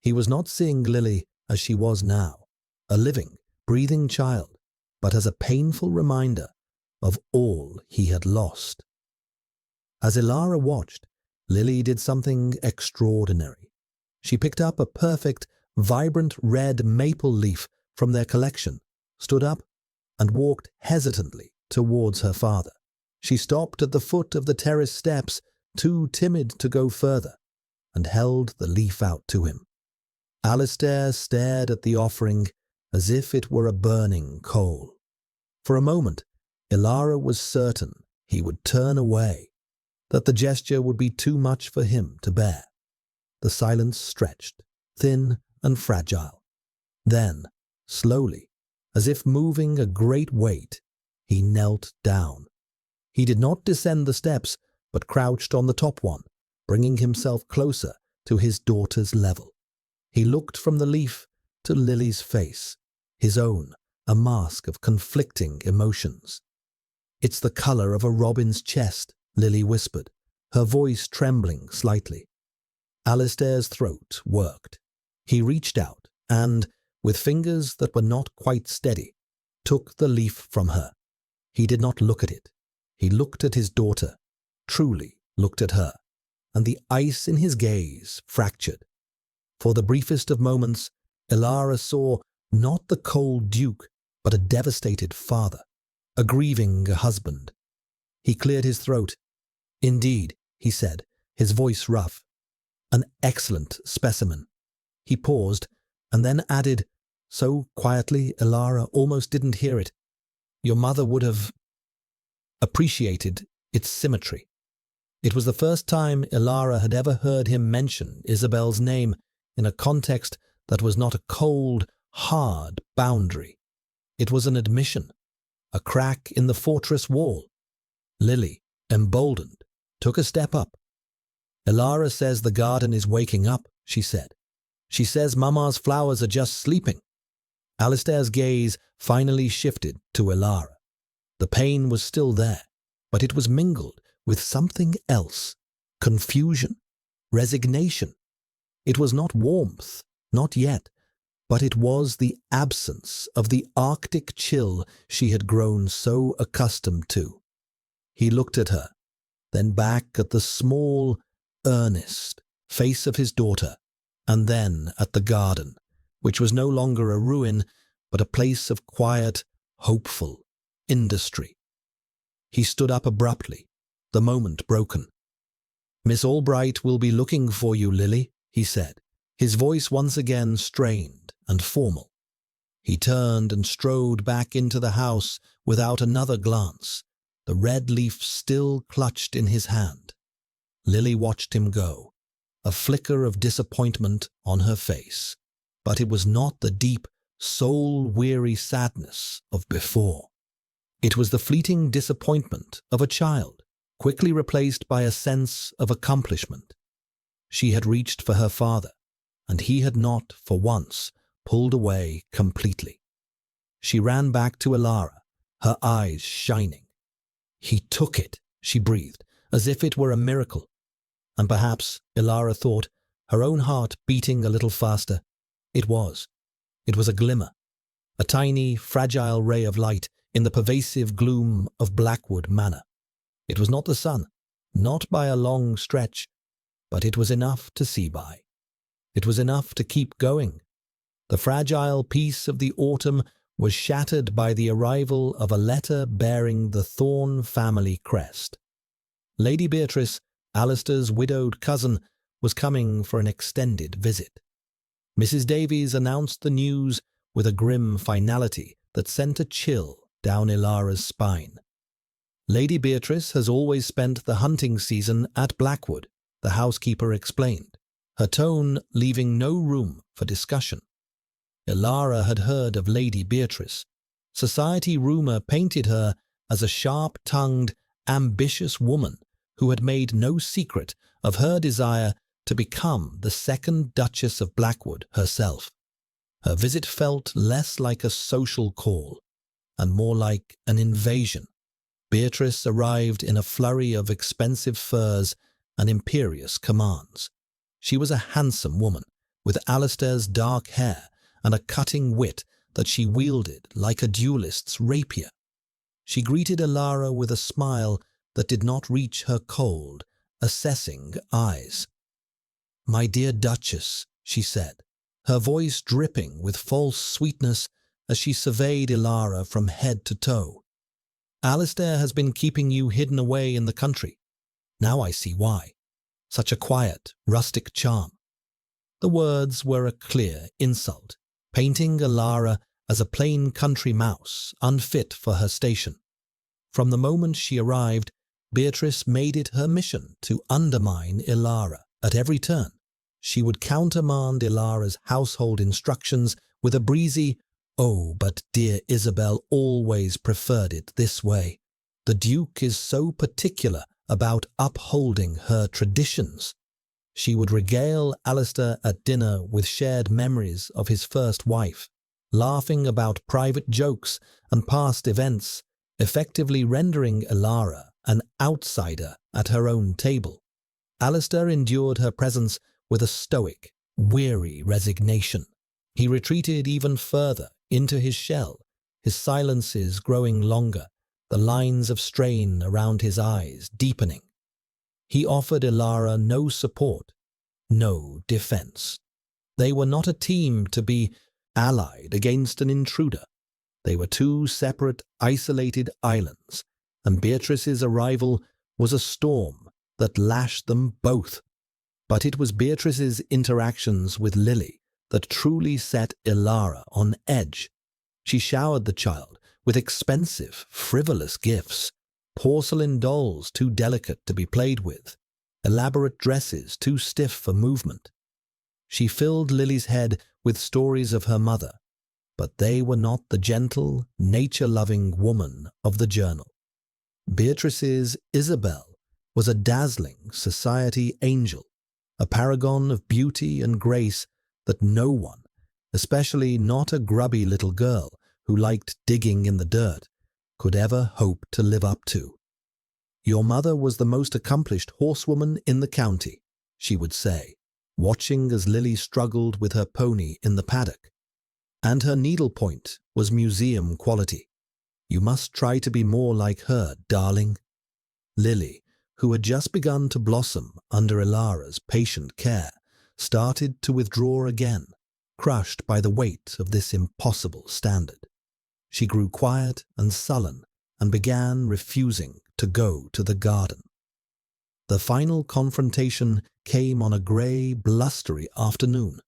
He was not seeing Lily as she was now, a living, breathing child, but as a painful reminder of all he had lost. As Ilara watched, Lily did something extraordinary. She picked up a perfect, vibrant red maple leaf from their collection, stood up, and walked hesitantly towards her father. She stopped at the foot of the terrace steps, too timid to go further, and held the leaf out to him. Alistair stared at the offering as if it were a burning coal. For a moment, Ilara was certain he would turn away, that the gesture would be too much for him to bear. The silence stretched, thin and fragile. Then, slowly, as if moving a great weight, he knelt down. He did not descend the steps, but crouched on the top one, bringing himself closer to his daughter's level. He looked from the leaf to Lily's face, his own a mask of conflicting emotions. "It's the color of a robin's chest," Lily whispered, her voice trembling slightly. Alistair's throat worked. He reached out and, with fingers that were not quite steady, took the leaf from her. He did not look at it. He looked at his daughter, truly looked at her, and the ice in his gaze fractured. For the briefest of moments, Ilara saw not the cold duke, but a devastated father, a grieving husband. He cleared his throat. "Indeed," he said, his voice rough. "An excellent specimen." He paused, and then added, so quietly Ilara almost didn't hear it, "Your mother would have appreciated its symmetry." It was the first time Ilara had ever heard him mention Isabel's name in a context that was not a cold, hard boundary. It was an admission, a crack in the fortress wall. Lily, emboldened, took a step up. "Ilara says the garden is waking up," she said. "She says Mama's flowers are just sleeping." Alistair's gaze finally shifted to Ilara. The pain was still there, but it was mingled with something else. Confusion, resignation. It was not warmth, not yet, but it was the absence of the Arctic chill she had grown so accustomed to. He looked at her, then back at the small, earnest face of his daughter, and then at the garden, which was no longer a ruin, but a place of quiet, hopeful industry. He stood up abruptly, the moment broken. "Miss Albright will be looking for you, Lily," he said, his voice once again strained and formal. He turned and strode back into the house without another glance, the red leaf still clutched in his hand. Lily watched him go, a flicker of disappointment on her face, but it was not the deep, soul-weary sadness of before. It was the fleeting disappointment of a child, quickly replaced by a sense of accomplishment. She had reached for her father, and he had not, for once, pulled away completely. She ran back to Ilara, her eyes shining. "He took it," she breathed, as if it were a miracle. And perhaps, Ilara thought, her own heart beating a little faster, it was. It was a glimmer, a tiny, fragile ray of light in the pervasive gloom of Blackwood Manor. It was not the sun, not by a long stretch, but it was enough to see by. It was enough to keep going. The fragile peace of the autumn was shattered by the arrival of a letter bearing the Thorne family crest. Lady Beatrice, Alistair's widowed cousin, was coming for an extended visit. Mrs. Davies announced the news with a grim finality that sent a chill down Ilara's spine. "Lady Beatrice has always spent the hunting season at Blackwood," the housekeeper explained, her tone leaving no room for discussion. Ilara had heard of Lady Beatrice. Society rumour painted her as a sharp-tongued, ambitious woman who had made no secret of her desire to become the second Duchess of Blackwood herself. Her visit felt less like a social call and more like an invasion. Beatrice arrived in a flurry of expensive furs and imperious commands. She was a handsome woman, with Alistair's dark hair and a cutting wit that she wielded like a duelist's rapier. She greeted Ilara with a smile that did not reach her cold, assessing eyes. "My dear Duchess," she said, her voice dripping with false sweetness as she surveyed Ilara from head to toe. "Alistair has been keeping you hidden away in the country. Now I see why. Such a quiet, rustic charm." The words were a clear insult, painting Ilara as a plain country mouse, unfit for her station. From the moment she arrived, Beatrice made it her mission to undermine Ilara at every turn. She would countermand Ilara's household instructions with a breezy, "Oh, but dear Isabel always preferred it this way. The Duke is so particular about upholding her traditions." She would regale Alistair at dinner with shared memories of his first wife, laughing about private jokes and past events, effectively rendering Elara an outsider at her own table. Alistair endured her presence with a stoic, weary resignation. He retreated even further into his shell, his silences growing longer, the lines of strain around his eyes deepening. He offered Elara no support, no defense. They were not a team to be allied against an intruder. They were two separate, isolated islands, and Beatrice's arrival was a storm that lashed them both. But it was Beatrice's interactions with Lily that truly set Elara on edge. She showered the child with expensive, frivolous gifts, porcelain dolls too delicate to be played with, elaborate dresses too stiff for movement. She filled Lily's head with stories of her mother, but they were not the gentle, nature-loving woman of the journal. Beatrice's Isabel was a dazzling society angel, a paragon of beauty and grace that no one, especially not a grubby little girl who liked digging in the dirt, could ever hope to live up to. "Your mother was the most accomplished horsewoman in the county," she would say, watching as Lily struggled with her pony in the paddock. "And her needlepoint was museum quality. You must try to be more like her, darling." Lily, who had just begun to blossom under Elara's patient care, started to withdraw again, crushed by the weight of this impossible standard. She grew quiet and sullen and began refusing to go to the garden. The final confrontation came on a grey, blustery afternoon.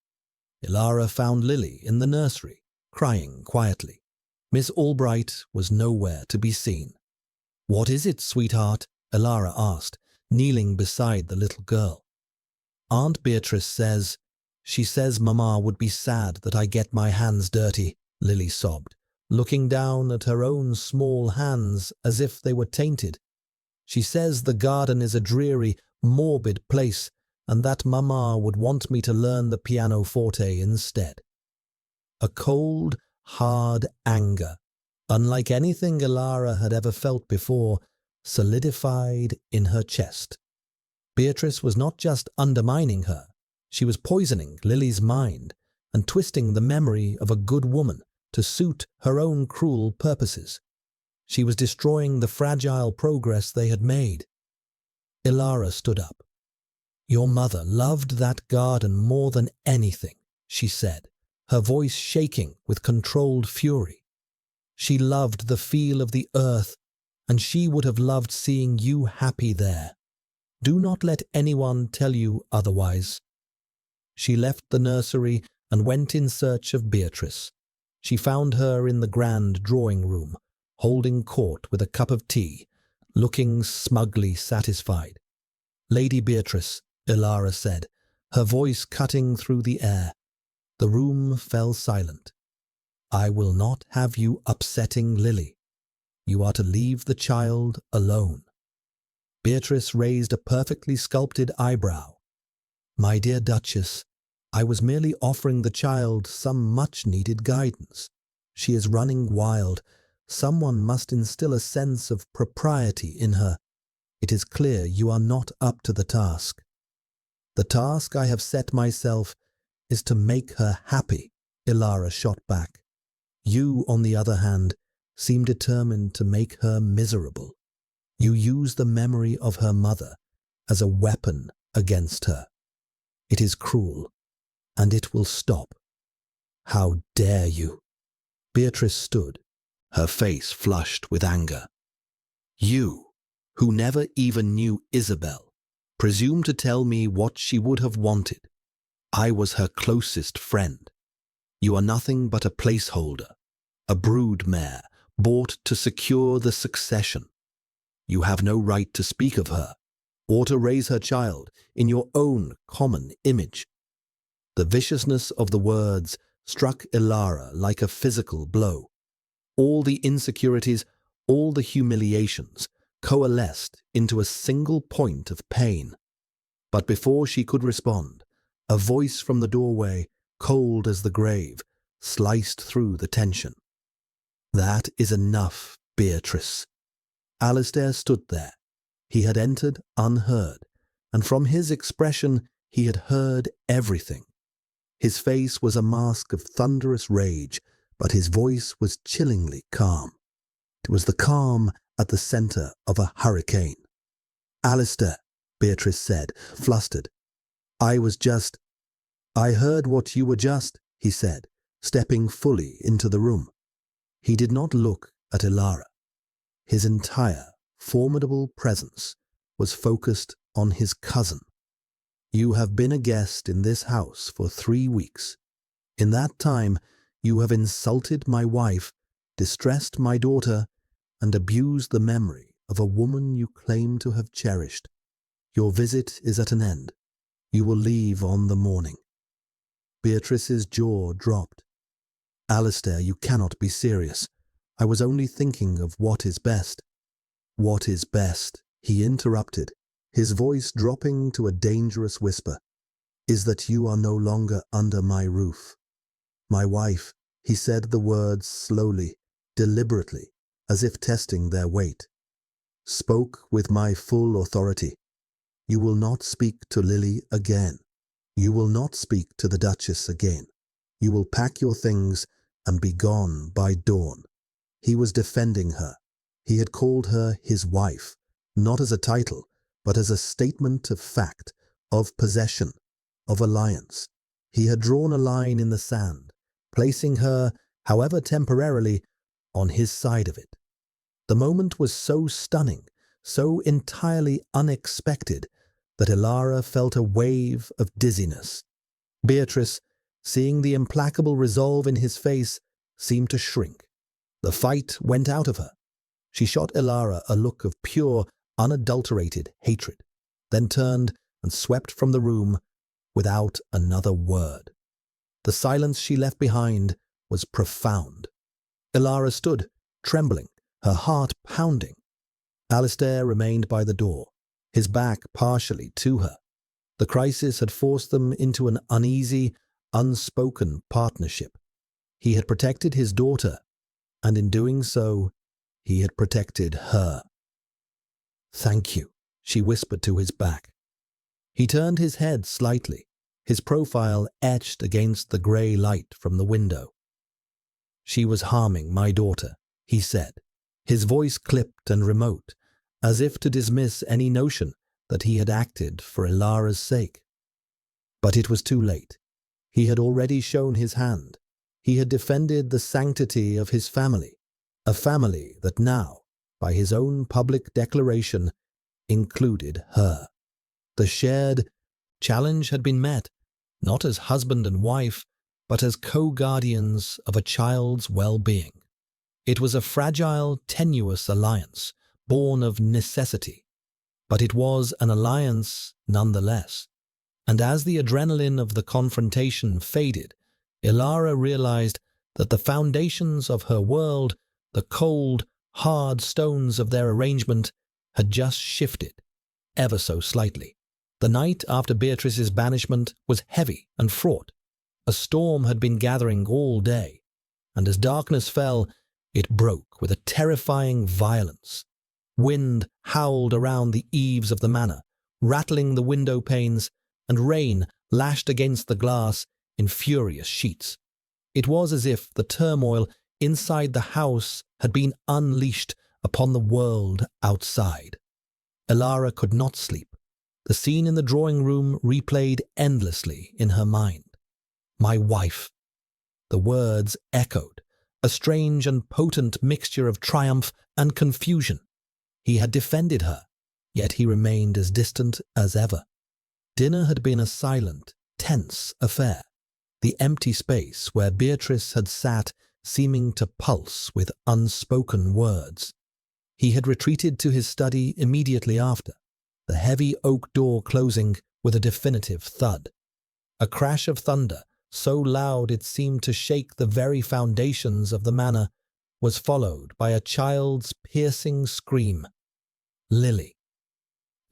Elara found Lily in the nursery, crying quietly. Miss Albright was nowhere to be seen. "What is it, sweetheart?" Elara asked, kneeling beside the little girl. "Aunt Beatrice says, she says Mama would be sad that I get my hands dirty," Lily sobbed, looking down at her own small hands as if they were tainted. "She says the garden is a dreary, morbid place, and that Mama would want me to learn the pianoforte instead." A cold, hard anger, unlike anything Elara had ever felt before, solidified in her chest. Beatrice was not just undermining her, she was poisoning Lily's mind and twisting the memory of a good woman to suit her own cruel purposes. She was destroying the fragile progress they had made. Elara stood up. "Your mother loved that garden more than anything," she said, her voice shaking with controlled fury. "She loved the feel of the earth, and she would have loved seeing you happy there. Do not let anyone tell you otherwise." She left the nursery and went in search of Beatrice. She found her in the grand drawing room, holding court with a cup of tea, looking smugly satisfied. "Lady Beatrice," Elara said, her voice cutting through the air. The room fell silent. "I will not have you upsetting Lily. You are to leave the child alone." Beatrice raised a perfectly sculpted eyebrow. "My dear Duchess, I was merely offering the child some much-needed guidance. She is running wild. Someone must instill a sense of propriety in her. It is clear you are not up to the task." "The task I have set myself is to make her happy," Elara shot back. "You, on the other hand, seem determined to make her miserable. You use the memory of her mother as a weapon against her. It is cruel, and it will stop. How dare you?" Beatrice stood, her face flushed with anger. "You, who never even knew Isabel, presume to tell me what she would have wanted. I was her closest friend. You are nothing but a placeholder, a brood mare bought to secure the succession. You have no right to speak of her, or to raise her child in your own common image." The viciousness of the words struck Elara like a physical blow. All the insecurities, all the humiliations, coalesced into a single point of pain. But before she could respond, a voice from the doorway, cold as the grave, sliced through the tension. "That is enough, Beatrice." Alistair stood there. He had entered unheard, and from his expression he had heard everything. His face was a mask of thunderous rage, but his voice was chillingly calm. It was the calm at the center of a hurricane. "Alistair," Beatrice said, flustered. I heard what you were just," he said, stepping fully into the room. He did not look at Ilara. His entire, formidable presence was focused on his cousin. "You have been a guest in this house for 3 weeks. In that time, you have insulted my wife, distressed my daughter, and abused the memory of a woman you claim to have cherished. Your visit is at an end. You will leave on the morning." Beatrice's jaw dropped. "Alistair, you cannot be serious. I was only thinking of what is best." "What is best," he interrupted, his voice dropping to a dangerous whisper, "is that you are no longer under my roof. My wife," he said the words slowly, deliberately, as if testing their weight, "spoke with my full authority. You will not speak to Lily again. You will not speak to the Dutchess again. You will pack your things and be gone by dawn." He was defending her. He had called her his wife, not as a title, but as a statement of fact, of possession, of alliance. He had drawn a line in the sand, placing her, however temporarily, on his side of it. The moment was so stunning, so entirely unexpected, that Ilara felt a wave of dizziness. Beatrice, seeing the implacable resolve in his face, seemed to shrink. The fight went out of her. She shot Ilara a look of pure, unadulterated hatred, then turned and swept from the room without another word. The silence she left behind was profound. Ilara stood, trembling, her heart pounding. Alistair remained by the door, his back partially to her. The crisis had forced them into an uneasy, unspoken partnership. He had protected his daughter, and in doing so, he had protected her. "Thank you," she whispered to his back. He turned his head slightly, his profile etched against the grey light from the window. "She was harming my daughter," he said, his voice clipped and remote, as if to dismiss any notion that he had acted for Ilara's sake. But it was too late. He had already shown his hand. He had defended the sanctity of his family, a family that now, by his own public declaration, included her. The shared challenge had been met, not as husband and wife, but as co-guardians of a child's well-being. It was a fragile, tenuous alliance, born of necessity, but it was an alliance nonetheless. And as the adrenaline of the confrontation faded, Ilara realized that the foundations of her world, the cold, hard stones of their arrangement, had just shifted, ever so slightly. The night after Beatrice's banishment was heavy and fraught. A storm had been gathering all day, and as darkness fell, it broke with a terrifying violence. Wind howled around the eaves of the manor, rattling the window panes, and rain lashed against the glass in furious sheets. It was as if the turmoil inside the house had been unleashed upon the world outside. Ilara could not sleep. The scene in the drawing room replayed endlessly in her mind. My wife. The words echoed, a strange and potent mixture of triumph and confusion. He had defended her, yet he remained as distant as ever. Dinner had been a silent, tense affair, the empty space where Beatrice had sat seeming to pulse with unspoken words. He had retreated to his study immediately after, the heavy oak door closing with a definitive thud. A crash of thunder, so loud it seemed to shake the very foundations of the manor, was followed by a child's piercing scream. Lily.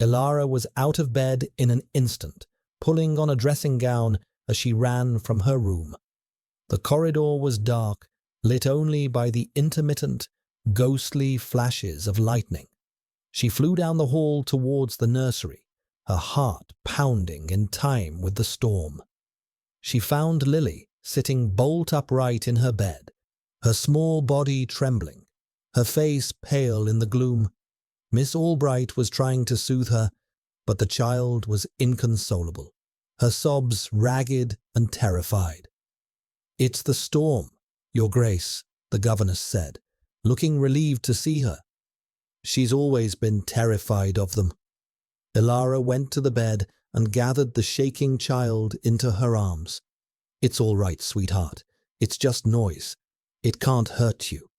Ilara was out of bed in an instant, pulling on a dressing gown as she ran from her room. The corridor was dark, lit only by the intermittent, ghostly flashes of lightning. She flew down the hall towards the nursery, her heart pounding in time with the storm. She found Lily sitting bolt upright in her bed, her small body trembling, her face pale in the gloom. Miss Albright was trying to soothe her, but the child was inconsolable, her sobs ragged and terrified. "It's the storm, Your Grace," the governess said, looking relieved to see her. "She's always been terrified of them." Ilara went to the bed and gathered the shaking child into her arms. "It's all right, sweetheart. It's just noise. It can't hurt you."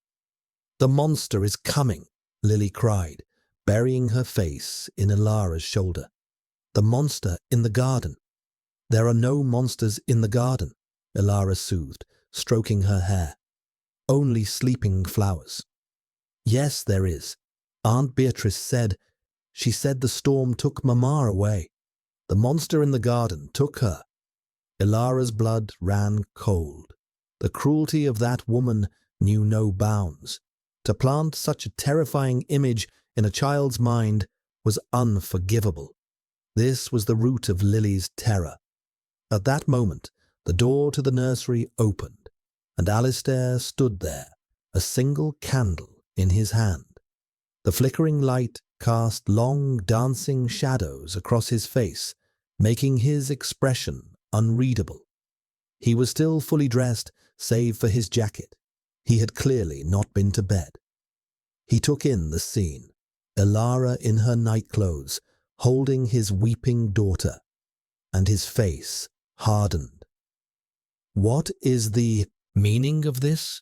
"The monster is coming," Lily cried, burying her face in Ilara's shoulder. "The monster in the garden." "There are no monsters in the garden," Ilara soothed, stroking her hair. "Only sleeping flowers." "Yes, there is. Aunt Beatrice said. She said the storm took Mama away. The monster in the garden took her." Ilara's blood ran cold. The cruelty of that woman knew no bounds. To plant such a terrifying image in a child's mind was unforgivable. This was the root of Lily's terror. At that moment, the door to the nursery opened, and Alistair stood there, a single candle in his hand. The flickering light cast long dancing shadows across his face, making his expression unreadable. He was still fully dressed, save for his jacket. He had clearly not been to bed. He took in the scene, Ilara in her nightclothes, holding his weeping daughter, and his face hardened. "What is the meaning of this?"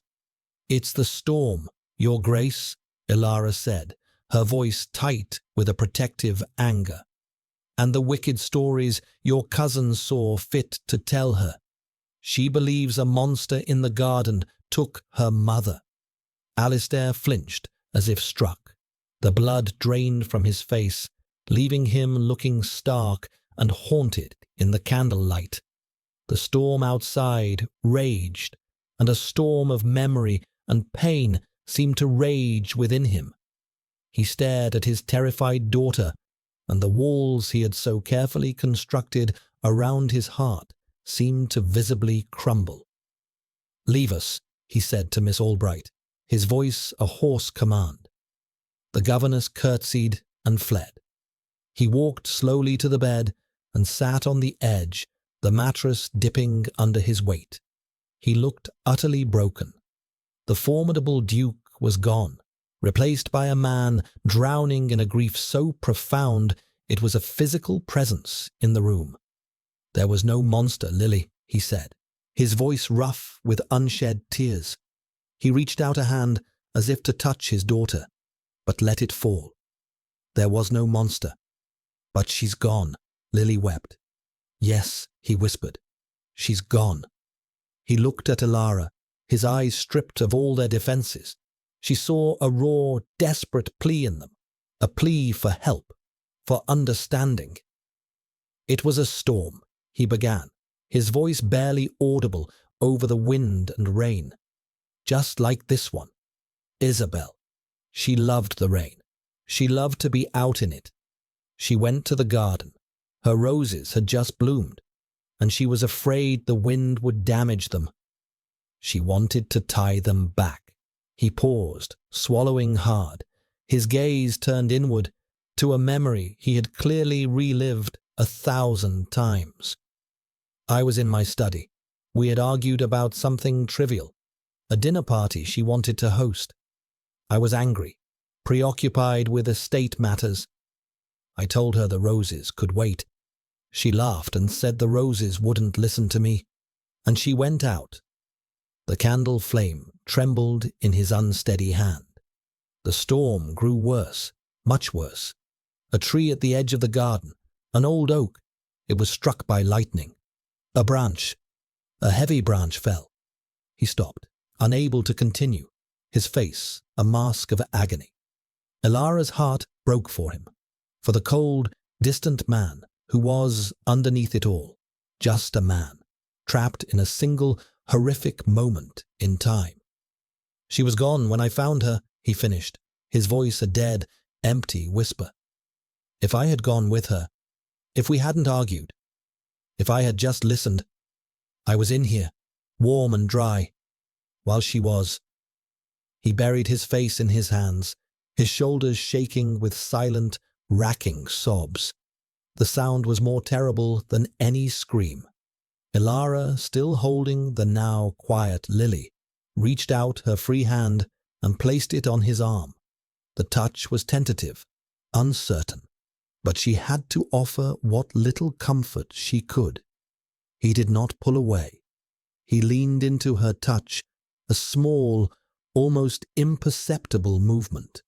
"It's the storm, Your Grace," Ilara said, her voice tight with a protective anger. "And the wicked stories your cousin saw fit to tell her. She believes a monster in the garden took her mother." Alistair flinched as if struck. The blood drained from his face, leaving him looking stark and haunted in the candlelight. The storm outside raged, and a storm of memory and pain seemed to rage within him. He stared at his terrified daughter, and the walls he had so carefully constructed around his heart seemed to visibly crumble. "Leave us," he said to Miss Albright, his voice a hoarse command. The governess curtsied and fled. He walked slowly to the bed and sat on the edge, the mattress dipping under his weight. He looked utterly broken. The formidable Duke was gone, replaced by a man drowning in a grief so profound it was a physical presence in the room. "There was no monster, Lily," he said, his voice rough with unshed tears. He reached out a hand as if to touch his daughter, but let it fall. "There was no monster. But she's gone," Lily wept. "Yes," he whispered, "she's gone." He looked at Ilara, his eyes stripped of all their defenses. She saw a raw, desperate plea in them, a plea for help, for understanding. "It was a storm," he began, his voice barely audible over the wind and rain. "Just like this one. Isabel. She loved the rain. She loved to be out in it. She went to the garden. Her roses had just bloomed, and she was afraid the wind would damage them. She wanted to tie them back." He paused, swallowing hard, his gaze turned inward to a memory he had clearly relived 1,000 times. "I was in my study. We had argued about something trivial, a dinner party she wanted to host. I was angry, preoccupied with estate matters. I told her the roses could wait. She laughed and said the roses wouldn't listen to me, and she went out." The candle flame trembled in his unsteady hand. The storm grew worse, much worse. A tree at the edge of the garden, an old oak, it was struck by lightning. A heavy branch fell. He stopped, unable to continue, his face a mask of agony. Ilara's heart broke for him, for the cold, distant man who was, underneath it all, just a man, trapped in a single, horrific moment in time. "She was gone when I found her," he finished, his voice a dead, empty whisper. "If I had gone with her, if we hadn't argued, if I had just listened, I was in here, warm and dry, while she was." He buried his face in his hands, his shoulders shaking with silent, racking sobs. The sound was more terrible than any scream. Ilara, still holding the now quiet Lily, reached out her free hand and placed it on his arm. The touch was tentative, uncertain, but she had to offer what little comfort she could. He did not pull away. He leaned into her touch, a small, almost imperceptible movement.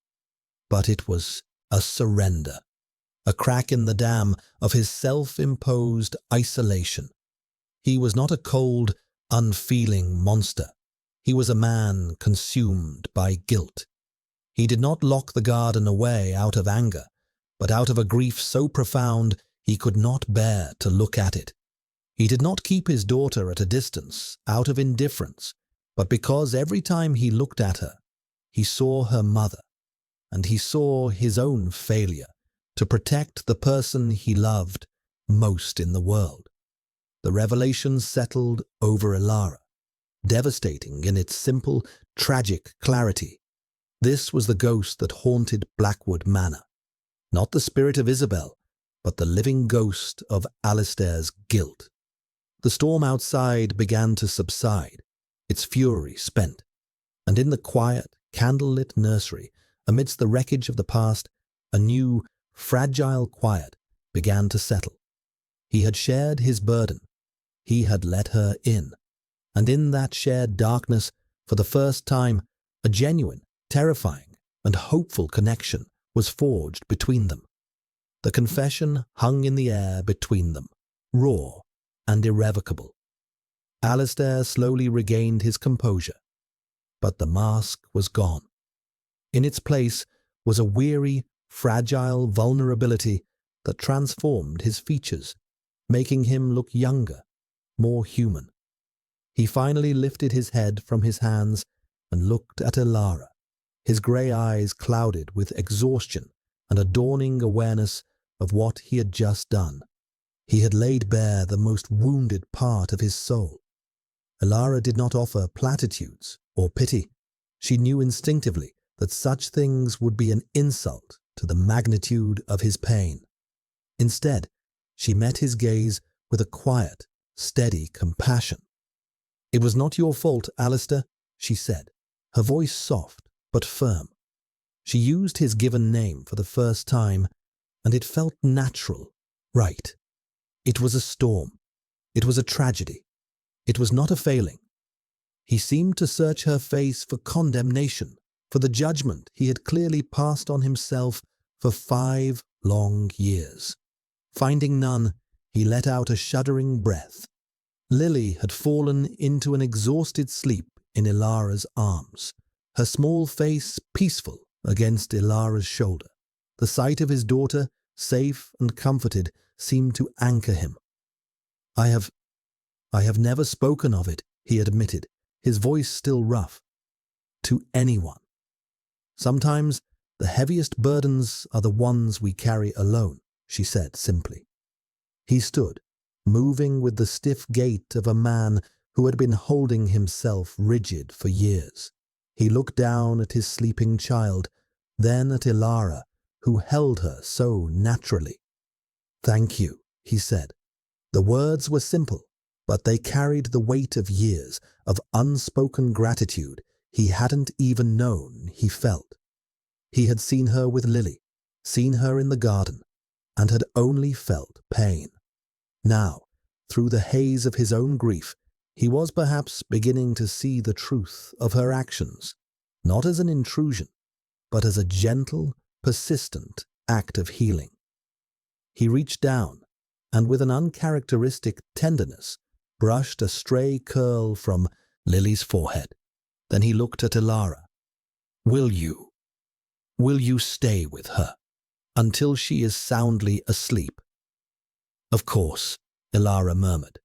But it was a surrender, a crack in the dam of his self-imposed isolation. He was not a cold, unfeeling monster. He was a man consumed by guilt. He did not lock the garden away out of anger, but out of a grief so profound he could not bear to look at it. He did not keep his daughter at a distance out of indifference, but because every time he looked at her, he saw her mother, and he saw his own failure to protect the person he loved most in the world. The revelation settled over Ilara, devastating in its simple, tragic clarity. This was the ghost that haunted Blackwood Manor. Not the spirit of Isabel, but the living ghost of Alistair's guilt. The storm outside began to subside, its fury spent, and in the quiet, candlelit nursery, amidst the wreckage of the past, a new, fragile quiet began to settle. He had shared his burden. He had let her in. And in that shared darkness, for the first time, a genuine, terrifying, and hopeful connection was forged between them. The confession hung in the air between them, raw and irrevocable. Alistair slowly regained his composure, but the mask was gone. In its place was a weary, fragile vulnerability that transformed his features, making him look younger, more human. He finally lifted his head from his hands and looked at Ilara, his grey eyes clouded with exhaustion and a dawning awareness of what he had just done. He had laid bare the most wounded part of his soul. Ilara did not offer platitudes or pity. She knew instinctively that such things would be an insult to the magnitude of his pain. Instead, she met his gaze with a quiet, steady compassion. "It was not your fault, Alistair," she said, her voice soft but firm. She used his given name for the first time, and it felt natural, right. It was a storm. It was a tragedy. It was not a failing. He seemed to search her face for condemnation, for the judgment he had clearly passed on himself for 5 long years. Finding none, he let out a shuddering breath. Lily had fallen into an exhausted sleep in Ilara's arms, her small face peaceful against Ilara's shoulder. The sight of his daughter, safe and comforted, seemed to anchor him. I have never spoken of it," he admitted, his voice still rough, "to anyone. Sometimes the heaviest burdens are the ones we carry alone," she said simply. He stood, moving with the stiff gait of a man who had been holding himself rigid for years. He looked down at his sleeping child, then at Ilara, who held her so naturally. "Thank you," he said. The words were simple, but they carried the weight of years of unspoken gratitude he hadn't even known he felt. He had seen her with Lily, seen her in the garden, and had only felt pain. Now, through the haze of his own grief, he was perhaps beginning to see the truth of her actions, not as an intrusion, but as a gentle, persistent act of healing. He reached down, and with an uncharacteristic tenderness, brushed a stray curl from Lily's forehead. Then he looked at Ilara. Will you stay with her until she is soundly asleep?" "Of course," Ilara murmured.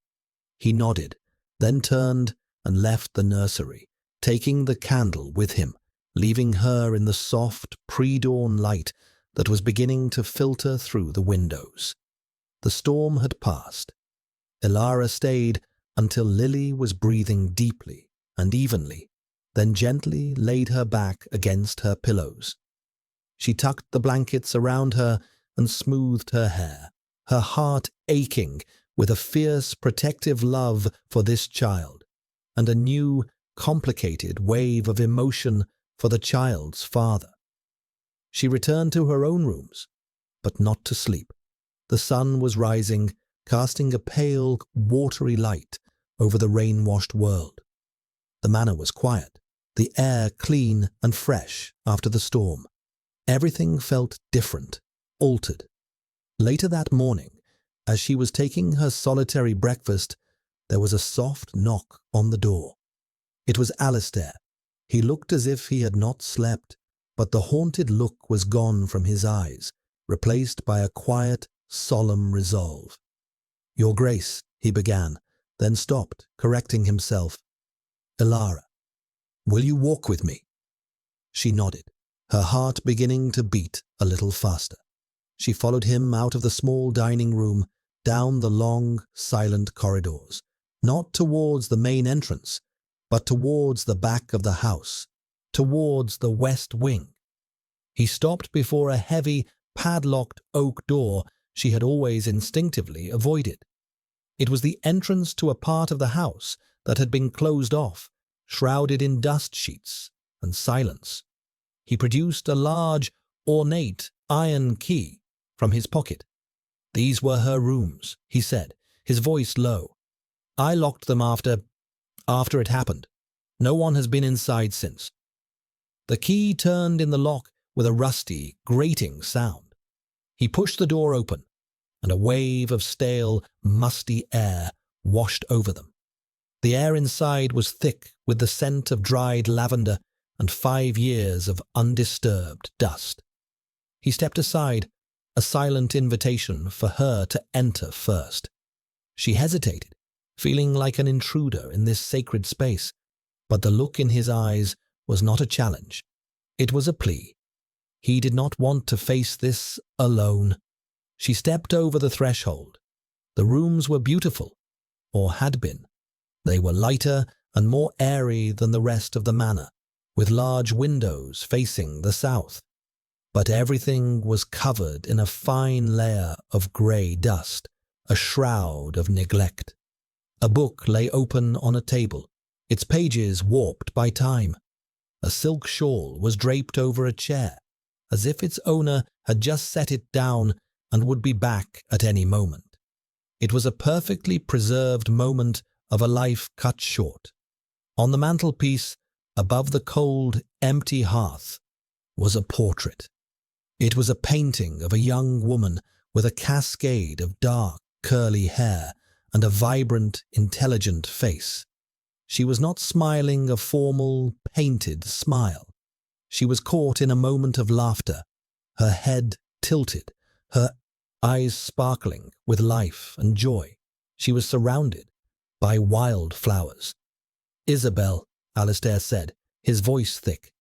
He nodded, then turned and left the nursery, taking the candle with him, leaving her in the soft pre-dawn light that was beginning to filter through the windows. The storm had passed. Elara stayed until Lily was breathing deeply and evenly, then gently laid her back against her pillows. She tucked the blankets around her and smoothed her hair, her heart aching with a fierce protective love for this child, and a new, complicated wave of emotion for the child's father. She returned to her own rooms, but not to sleep. The sun was rising, casting a pale, watery light over the rain-washed world. The manor was quiet, the air clean and fresh after the storm. Everything felt different, altered. Later that morning, as she was taking her solitary breakfast, there was a soft knock on the door. It was Alistair. He looked as if he had not slept, but the haunted look was gone from his eyes, replaced by a quiet, solemn resolve. "Your Grace," he began, then stopped, correcting himself. "Elara, will you walk with me?" She nodded, her heart beginning to beat a little faster. She followed him out of the small dining room, down the long, silent corridors, not towards the main entrance, but towards the back of the house, towards the west wing. He stopped before a heavy, padlocked oak door she had always instinctively avoided. It was the entrance to a part of the house that had been closed off, shrouded in dust sheets and silence. He produced a large, ornate iron key from his pocket. "These were her rooms," he said, his voice low. "I locked them after it happened. No one has been inside since." The key turned in the lock with a rusty, grating sound. He pushed the door open, and a wave of stale, musty air washed over them. The air inside was thick with the scent of dried lavender and 5 years of undisturbed dust. He stepped aside, a silent invitation for her to enter first. She hesitated, feeling like an intruder in this sacred space, but the look in his eyes was not a challenge. It was a plea. He did not want to face this alone. She stepped over the threshold. The rooms were beautiful, or had been. They were lighter and more airy than the rest of the manor, with large windows facing the south. But everything was covered in a fine layer of grey dust, a shroud of neglect. A book lay open on a table, its pages warped by time. A silk shawl was draped over a chair, as if its owner had just set it down and would be back at any moment. It was a perfectly preserved moment of a life cut short. On the mantelpiece, above the cold, empty hearth, was a portrait. It was a painting of a young woman with a cascade of dark, curly hair and a vibrant, intelligent face. She was not smiling a formal, painted smile. She was caught in a moment of laughter, her head tilted, her eyes sparkling with life and joy. She was surrounded by wildflowers. "Isabel," Alistair said, his voice thick.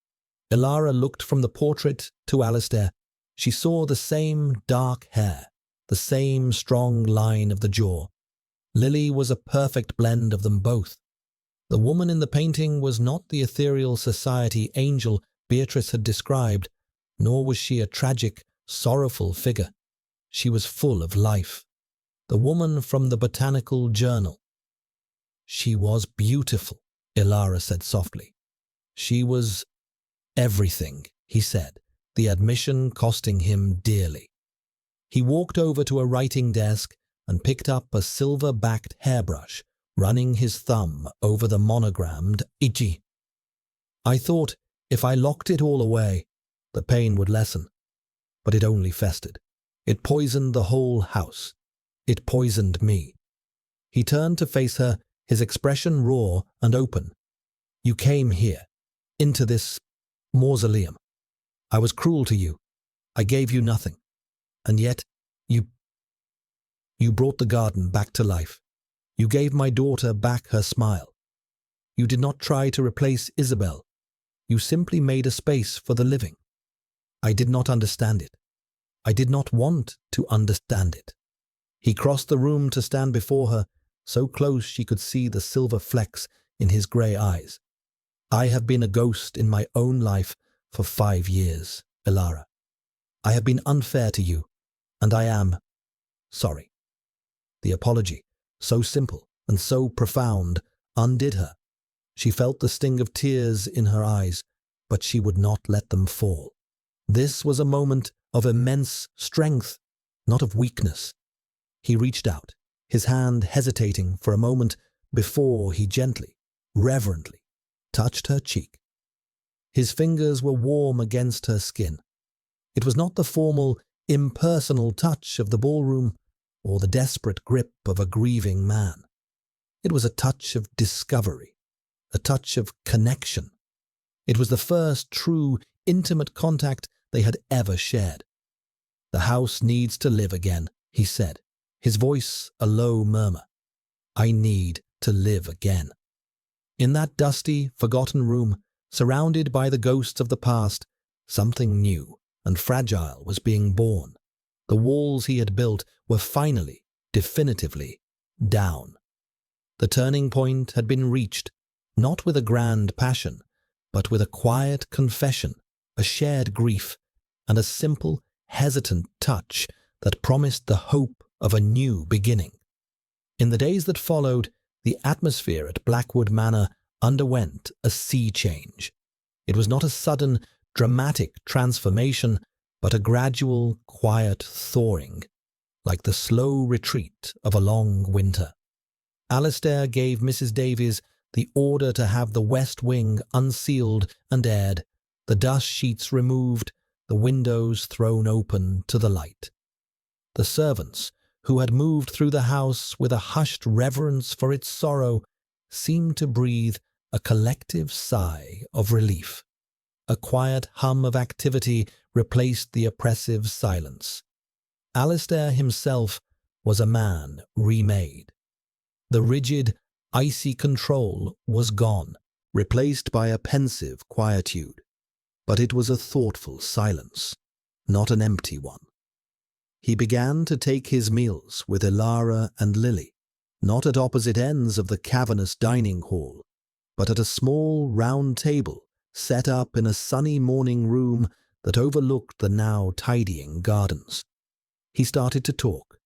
Elara looked from the portrait to Alistair. She saw the same dark hair, the same strong line of the jaw. Lily was a perfect blend of them both. The woman in the painting was not the ethereal society angel Beatrice had described, nor was she a tragic, sorrowful figure. She was full of life. The woman from the botanical journal. "She was beautiful," Elara said softly. "She was everything," he said, the admission costing him dearly. He walked over to a writing desk and picked up a silver-backed hairbrush, running his thumb over the monogrammed Ichi. "I thought if I locked it all away, the pain would lessen. But it only festered. It poisoned the whole house. It poisoned me." He turned to face her, his expression raw and open. "You came here, into this mausoleum. I was cruel to you. I gave you nothing. And yet, you brought the garden back to life. You gave my daughter back her smile. You did not try to replace Isabel. You simply made a space for the living. I did not understand it. I did not want to understand it. He crossed the room to stand before her, so close she could see the silver flecks in his grey eyes. I have been a ghost in my own life for 5 years, Ilara. I have been unfair to you, and I am sorry. The apology, so simple and so profound, undid her. She felt the sting of tears in her eyes, but she would not let them fall. This was a moment of immense strength, not of weakness. He reached out, his hand hesitating for a moment before he gently, reverently, touched her cheek. His fingers were warm against her skin. It was not the formal, impersonal touch of the ballroom or the desperate grip of a grieving man. It was a touch of discovery, a touch of connection. It was the first true, intimate contact they had ever shared. "The house needs to live again," he said, his voice a low murmur. "I need to live again." In that dusty, forgotten room, surrounded by the ghosts of the past, something new and fragile was being born. The walls he had built were finally, definitively, down. The turning point had been reached, not with a grand passion, but with a quiet confession, a shared grief, and a simple, hesitant touch that promised the hope of a new beginning. In the days that followed, the atmosphere at Blackwood Manor underwent a sea change. It was not a sudden, dramatic transformation, but a gradual, quiet thawing, like the slow retreat of a long winter. Alistair gave Mrs. Davies the order to have the west wing unsealed and aired, the dust sheets removed, the windows thrown open to the light. The servants, who had moved through the house with a hushed reverence for its sorrow, seemed to breathe a collective sigh of relief. A quiet hum of activity replaced the oppressive silence. Alistair himself was a man remade. The rigid, icy control was gone, replaced by a pensive quietude. But it was a thoughtful silence, not an empty one. He began to take his meals with Ilara and Lily, not at opposite ends of the cavernous dining hall, but at a small round table set up in a sunny morning room that overlooked the now tidying gardens. He started to talk.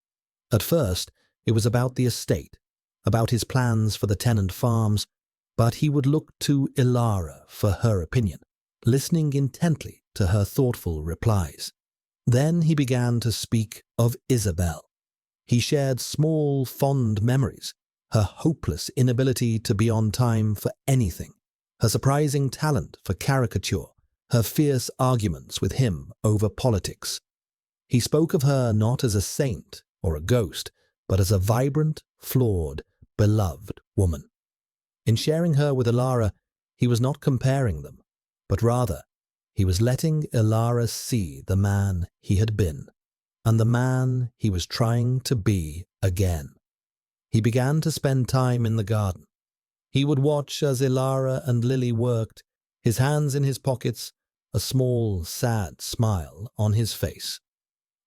At first, it was about the estate, about his plans for the tenant farms, but he would look to Ilara for her opinion, listening intently to her thoughtful replies. Then he began to speak of Isabel. He shared small, fond memories, her hopeless inability to be on time for anything, her surprising talent for caricature, her fierce arguments with him over politics. He spoke of her not as a saint or a ghost, but as a vibrant, flawed, beloved woman. In sharing her with Ilara, he was not comparing them, but rather he was letting Ilara see the man he had been, and the man he was trying to be again. He began to spend time in the garden. He would watch as Ilara and Lily worked, his hands in his pockets, a small, sad smile on his face.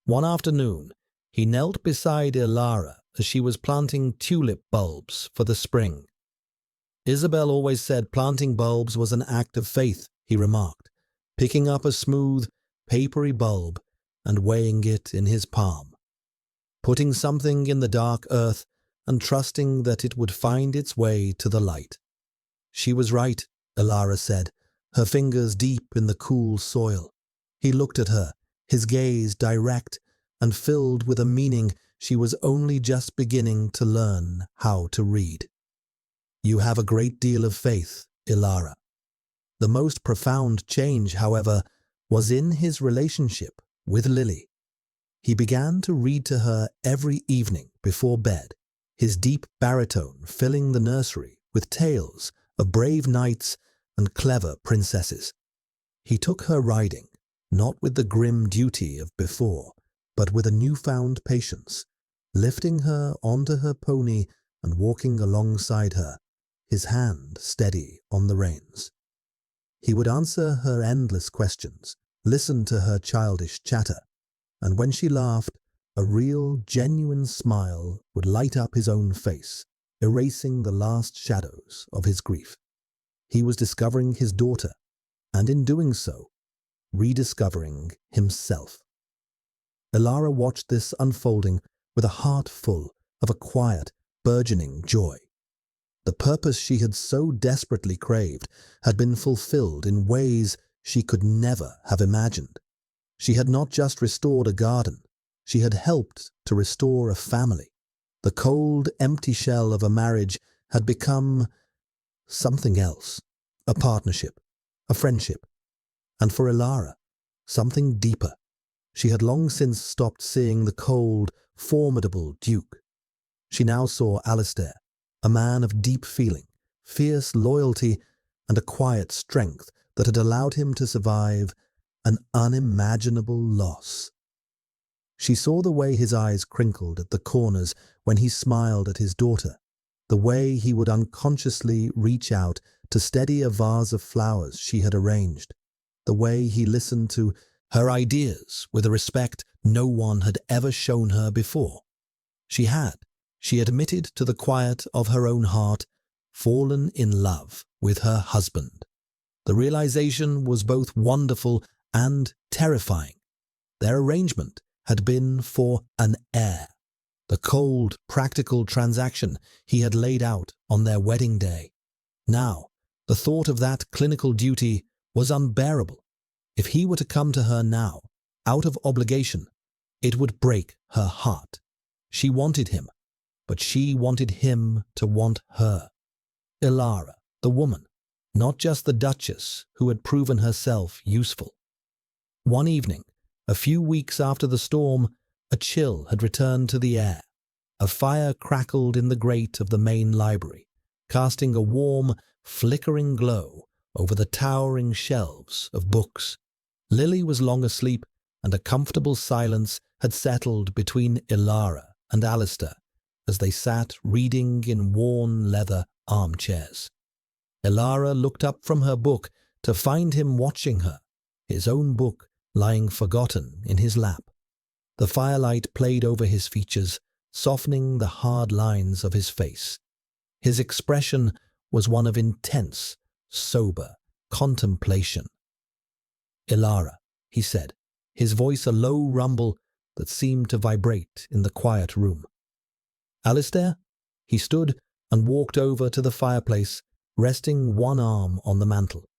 One afternoon, he knelt beside Ilara as she was planting tulip bulbs for the spring. "Isabel always said planting bulbs was an act of faith," he remarked, picking up a smooth, papery bulb and weighing it in his palm. "Putting something in the dark earth and trusting that it would find its way to the light." "She was right," Ilara said, her fingers deep in the cool soil. He looked at her, his gaze direct and filled with a meaning she was only just beginning to learn how to read. "You have a great deal of faith, Ilara." The most profound change, however, was in his relationship with Lily. He began to read to her every evening before bed, his deep baritone filling the nursery with tales of brave knights and clever princesses. He took her riding, not with the grim duty of before, but with a newfound patience, lifting her onto her pony and walking alongside her, his hand steady on the reins. He would answer her endless questions, listen to her childish chatter, and when she laughed, a real, genuine smile would light up his own face, erasing the last shadows of his grief. He was discovering his daughter, and in doing so, rediscovering himself. Elara watched this unfolding with a heart full of a quiet, burgeoning joy. The purpose she had so desperately craved had been fulfilled in ways she could never have imagined. She had not just restored a garden, she had helped to restore a family. The cold, empty shell of a marriage had become something else, a partnership, a friendship, and for Elara, something deeper. She had long since stopped seeing the cold, formidable Duke. She now saw Alistair, a man of deep feeling, fierce loyalty, and a quiet strength that had allowed him to survive an unimaginable loss. She saw the way his eyes crinkled at the corners when he smiled at his daughter, the way he would unconsciously reach out to steady a vase of flowers she had arranged, the way he listened to her ideas with a respect no one had ever shown her before. She admitted to the quiet of her own heart, fallen in love with her husband. The realization was both wonderful and terrifying. Their arrangement had been for an heir, the cold, practical transaction he had laid out on their wedding day. Now, the thought of that clinical duty was unbearable. If he were to come to her now, out of obligation, it would break her heart. She wanted him, but she wanted him to want her. Elara, the woman, not just the Duchess who had proven herself useful. One evening, a few weeks after the storm, a chill had returned to the air. A fire crackled in the grate of the main library, casting a warm, flickering glow over the towering shelves of books. Lily was long asleep, and a comfortable silence had settled between Elara and Alistair as they sat reading in worn leather armchairs. Elara looked up from her book to find him watching her, his own book lying forgotten in his lap. The firelight played over his features, softening the hard lines of his face. His expression was one of intense, sober contemplation. "Elara," he said, his voice a low rumble that seemed to vibrate in the quiet room. "Alistair?" He stood and walked over to the fireplace, resting one arm on the mantel.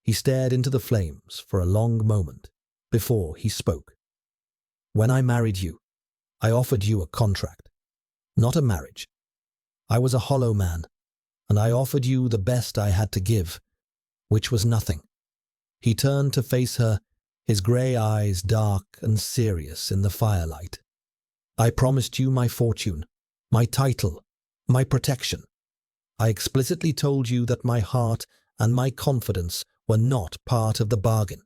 He stared into the flames for a long moment before he spoke. "When I married you, I offered you a contract, not a marriage. I was a hollow man, and I offered you the best I had to give, which was nothing." He turned to face her, his grey eyes dark and serious in the firelight. "I promised you my fortune, my title, my protection. I explicitly told you that my heart and my confidence were not part of the bargain."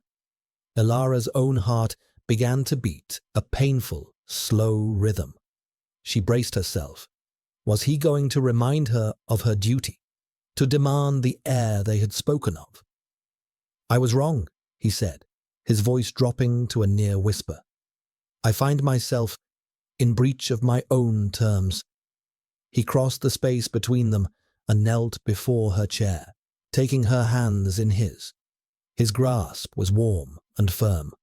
Elara's own heart began to beat a painful, slow rhythm. She braced herself. Was he going to remind her of her duty, to demand the heir they had spoken of? "I was wrong," he said, his voice dropping to a near whisper. "I find myself in breach of my own terms." He crossed the space between them and knelt before her chair, taking her hands in his. His grasp was warm and firm.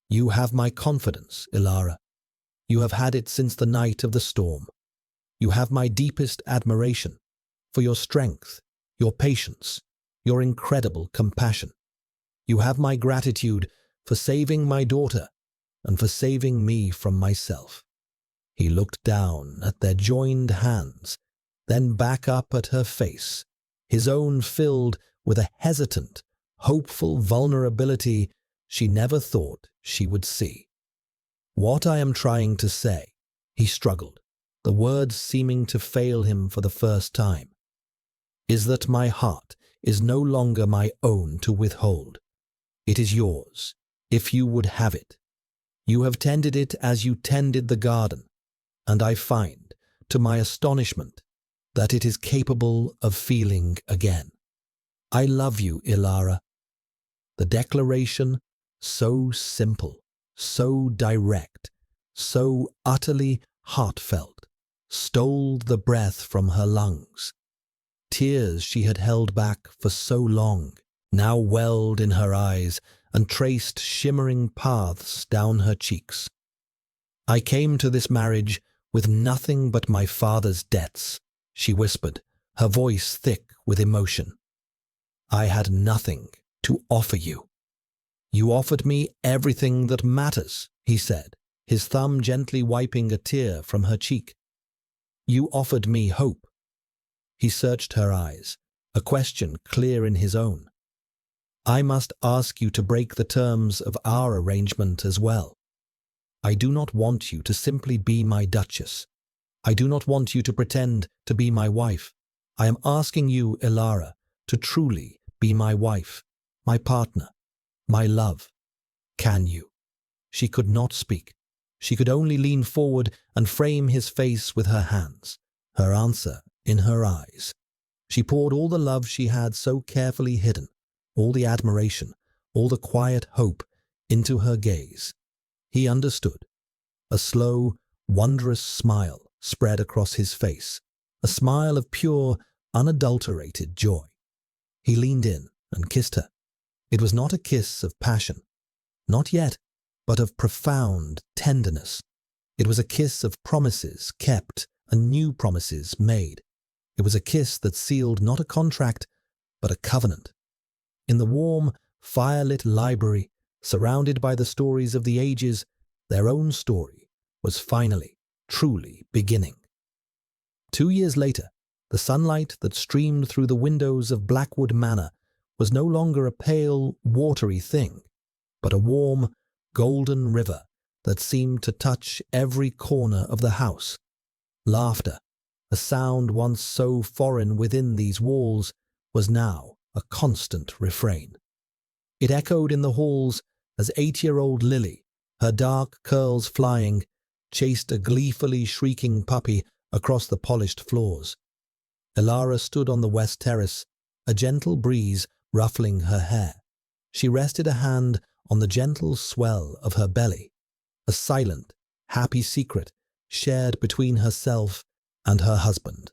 "You have my confidence, Elara. You have had it since the night of the storm. You have my deepest admiration for your strength, your patience, your incredible compassion. You have my gratitude for saving my daughter and for saving me from myself." He looked down at their joined hands, then back up at her face, his own filled with a hesitant, hopeful vulnerability she never thought she would see. "What I am trying to say," he struggled, the words seeming to fail him for the first time, "is that my heart is no longer my own to withhold. It is yours, if you would have it. You have tended it as you tended the garden, and I find, to my astonishment, that it is capable of feeling again. I love you, Ilara. The declaration, so simple, so direct, so utterly heartfelt, stole the breath from her lungs. Tears she had held back for so long now welled in her eyes and traced shimmering paths down her cheeks. I came to this marriage with nothing but my father's debts, she whispered, her voice thick with emotion. I had nothing to offer you. You offered me everything that matters, he said, his thumb gently wiping a tear from her cheek. You offered me hope. He searched her eyes, a question clear in his own. I must ask you to break the terms of our arrangement as well. I do not want you to simply be my Duchess. I do not want you to pretend to be my wife. I am asking you, Ilara, to truly be my wife, my partner, my love. Can you? She could not speak. She could only lean forward and frame his face with her hands, her answer in her eyes. She poured all the love she had so carefully hidden, all the admiration, all the quiet hope into her gaze. He understood. A slow, wondrous smile spread across his face, a smile of pure, unadulterated joy. He leaned in and kissed her. It was not a kiss of passion, not yet, but of profound tenderness. It was a kiss of promises kept and new promises made. It was a kiss that sealed not a contract, but a covenant. In the warm, fire-lit library, surrounded by the stories of the ages, their own story was finally, truly beginning. 2 years later, the sunlight that streamed through the windows of Blackwood Manor was no longer a pale, watery thing, but a warm, golden river that seemed to touch every corner of the house. Laughter, a sound once so foreign within these walls, was now a constant refrain. It echoed in the halls as 8-year-old Lily, her dark curls flying, chased a gleefully shrieking puppy across the polished floors. Ilara stood on the west terrace, a gentle breeze ruffling her hair. She rested a hand on the gentle swell of her belly, a silent, happy secret shared between herself and her husband.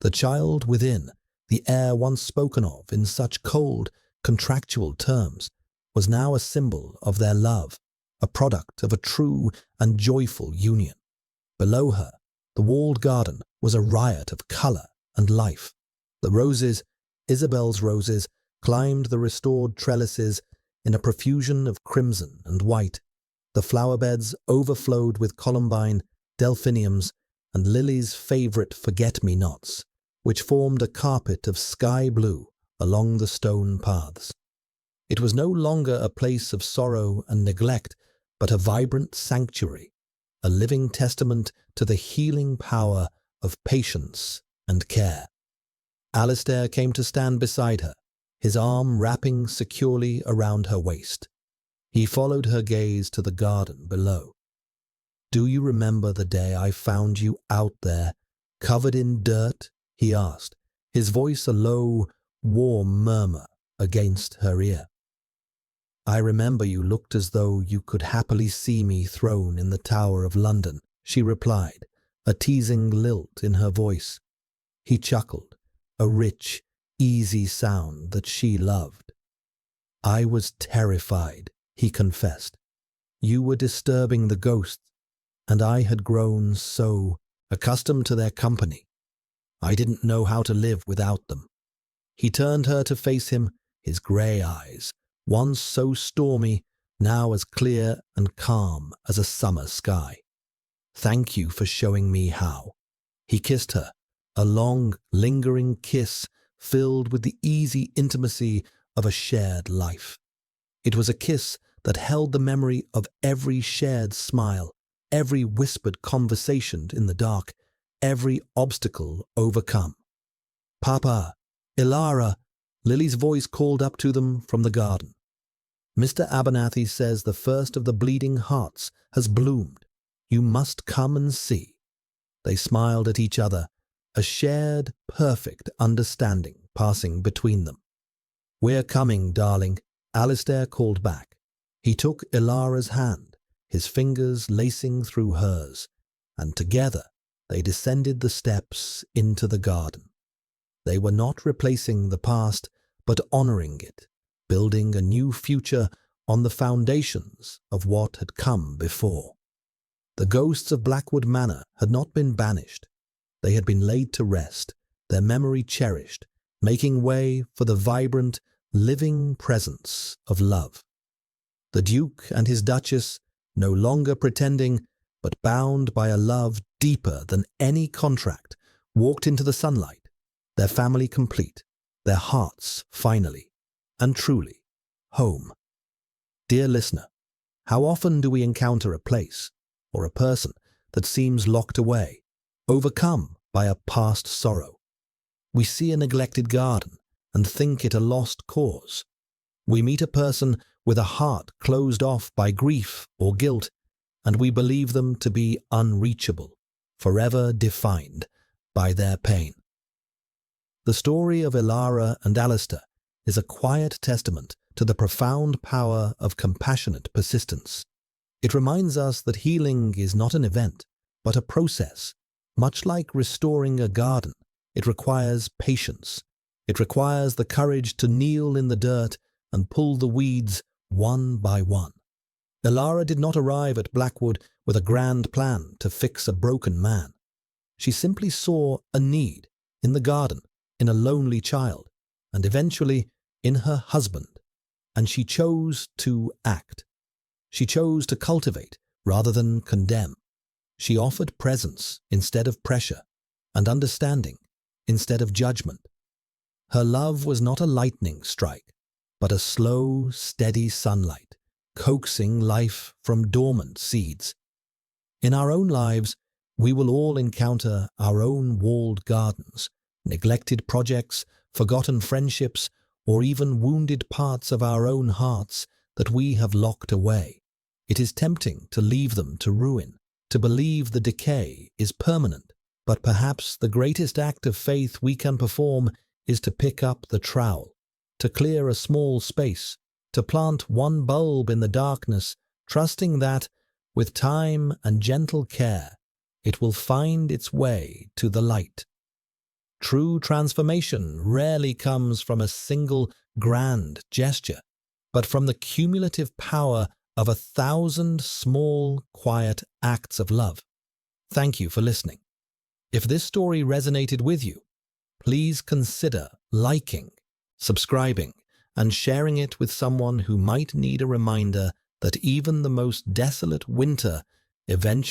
The child within, the heir once spoken of in such cold, contractual terms, was now a symbol of their love, a product of a true and joyful union. Below her, the walled garden was a riot of colour and life. The roses, Isabel's roses, climbed the restored trellises in a profusion of crimson and white. The flower beds overflowed with columbine, delphiniums, and Lily's favourite forget-me-nots, which formed a carpet of sky blue along the stone paths. It was no longer a place of sorrow and neglect, but a vibrant sanctuary, a living testament to the healing power of patience and care. Alistair came to stand beside her, his arm wrapping securely around her waist. He followed her gaze to the garden below. "Do you remember the day I found you out there, covered in dirt?" he asked, his voice a low, warm murmur against her ear. "I remember you looked as though you could happily see me thrown in the Tower of London," she replied, a teasing lilt in her voice. He chuckled, a rich, easy sound that she loved. "I was terrified," he confessed. "You were disturbing the ghosts, and I had grown so accustomed to their company. I didn't know how to live without them." He turned her to face him, his grey eyes, once so stormy, now as clear and calm as a summer sky. "Thank you for showing me how." He kissed her, a long, lingering kiss filled with the easy intimacy of a shared life. It was a kiss that held the memory of every shared smile, every whispered conversation in the dark, every obstacle overcome. "Papa, Ilara," Lily's voice called up to them from the garden. "Mr. Abernathy says the first of the bleeding hearts has bloomed. You must come and see." They smiled at each other, a shared, perfect understanding passing between them. "We're coming, darling," Alistair called back. He took Ilara's hand, his fingers lacing through hers, and together they descended the steps into the garden. They were not replacing the past, but honoring it, building a new future on the foundations of what had come before. The ghosts of Blackwood Manor had not been banished. They had been laid to rest, their memory cherished, making way for the vibrant, living presence of love. The Duke and his Duchess, no longer pretending, but bound by a love deeper than any contract, walked into the sunlight, their family complete, their hearts finally, and truly, home. Dear listener, how often do we encounter a place or a person that seems locked away, overcome by a past sorrow? We see a neglected garden and think it a lost cause. We meet a person with a heart closed off by grief or guilt, and we believe them to be unreachable, forever defined by their pain. The story of Ilara and Alistair is a quiet testament to the profound power of compassionate persistence. It reminds us that healing is not an event, but a process. Much like restoring a garden, it requires patience. It requires the courage to kneel in the dirt and pull the weeds one by one. Ilara did not arrive at Blackwood with a grand plan to fix a broken man. She simply saw a need in the garden, in a lonely child, and eventually in her husband, and she chose to act. She chose to cultivate rather than condemn. She offered presence instead of pressure, and understanding instead of judgment. Her love was not a lightning strike, but a slow, steady sunlight, coaxing life from dormant seeds. In our own lives, we will all encounter our own walled gardens, neglected projects, forgotten friendships, or even wounded parts of our own hearts that we have locked away. It is tempting to leave them to ruin, to believe the decay is permanent, but perhaps the greatest act of faith we can perform is to pick up the trowel, to clear a small space, to plant one bulb in the darkness, trusting that, with time and gentle care, it will find its way to the light. True transformation rarely comes from a single grand gesture, but from the cumulative power of 1,000 small, quiet acts of love. Thank you for listening. If this story resonated with you, please consider liking, subscribing, and sharing it with someone who might need a reminder that even the most desolate winter eventually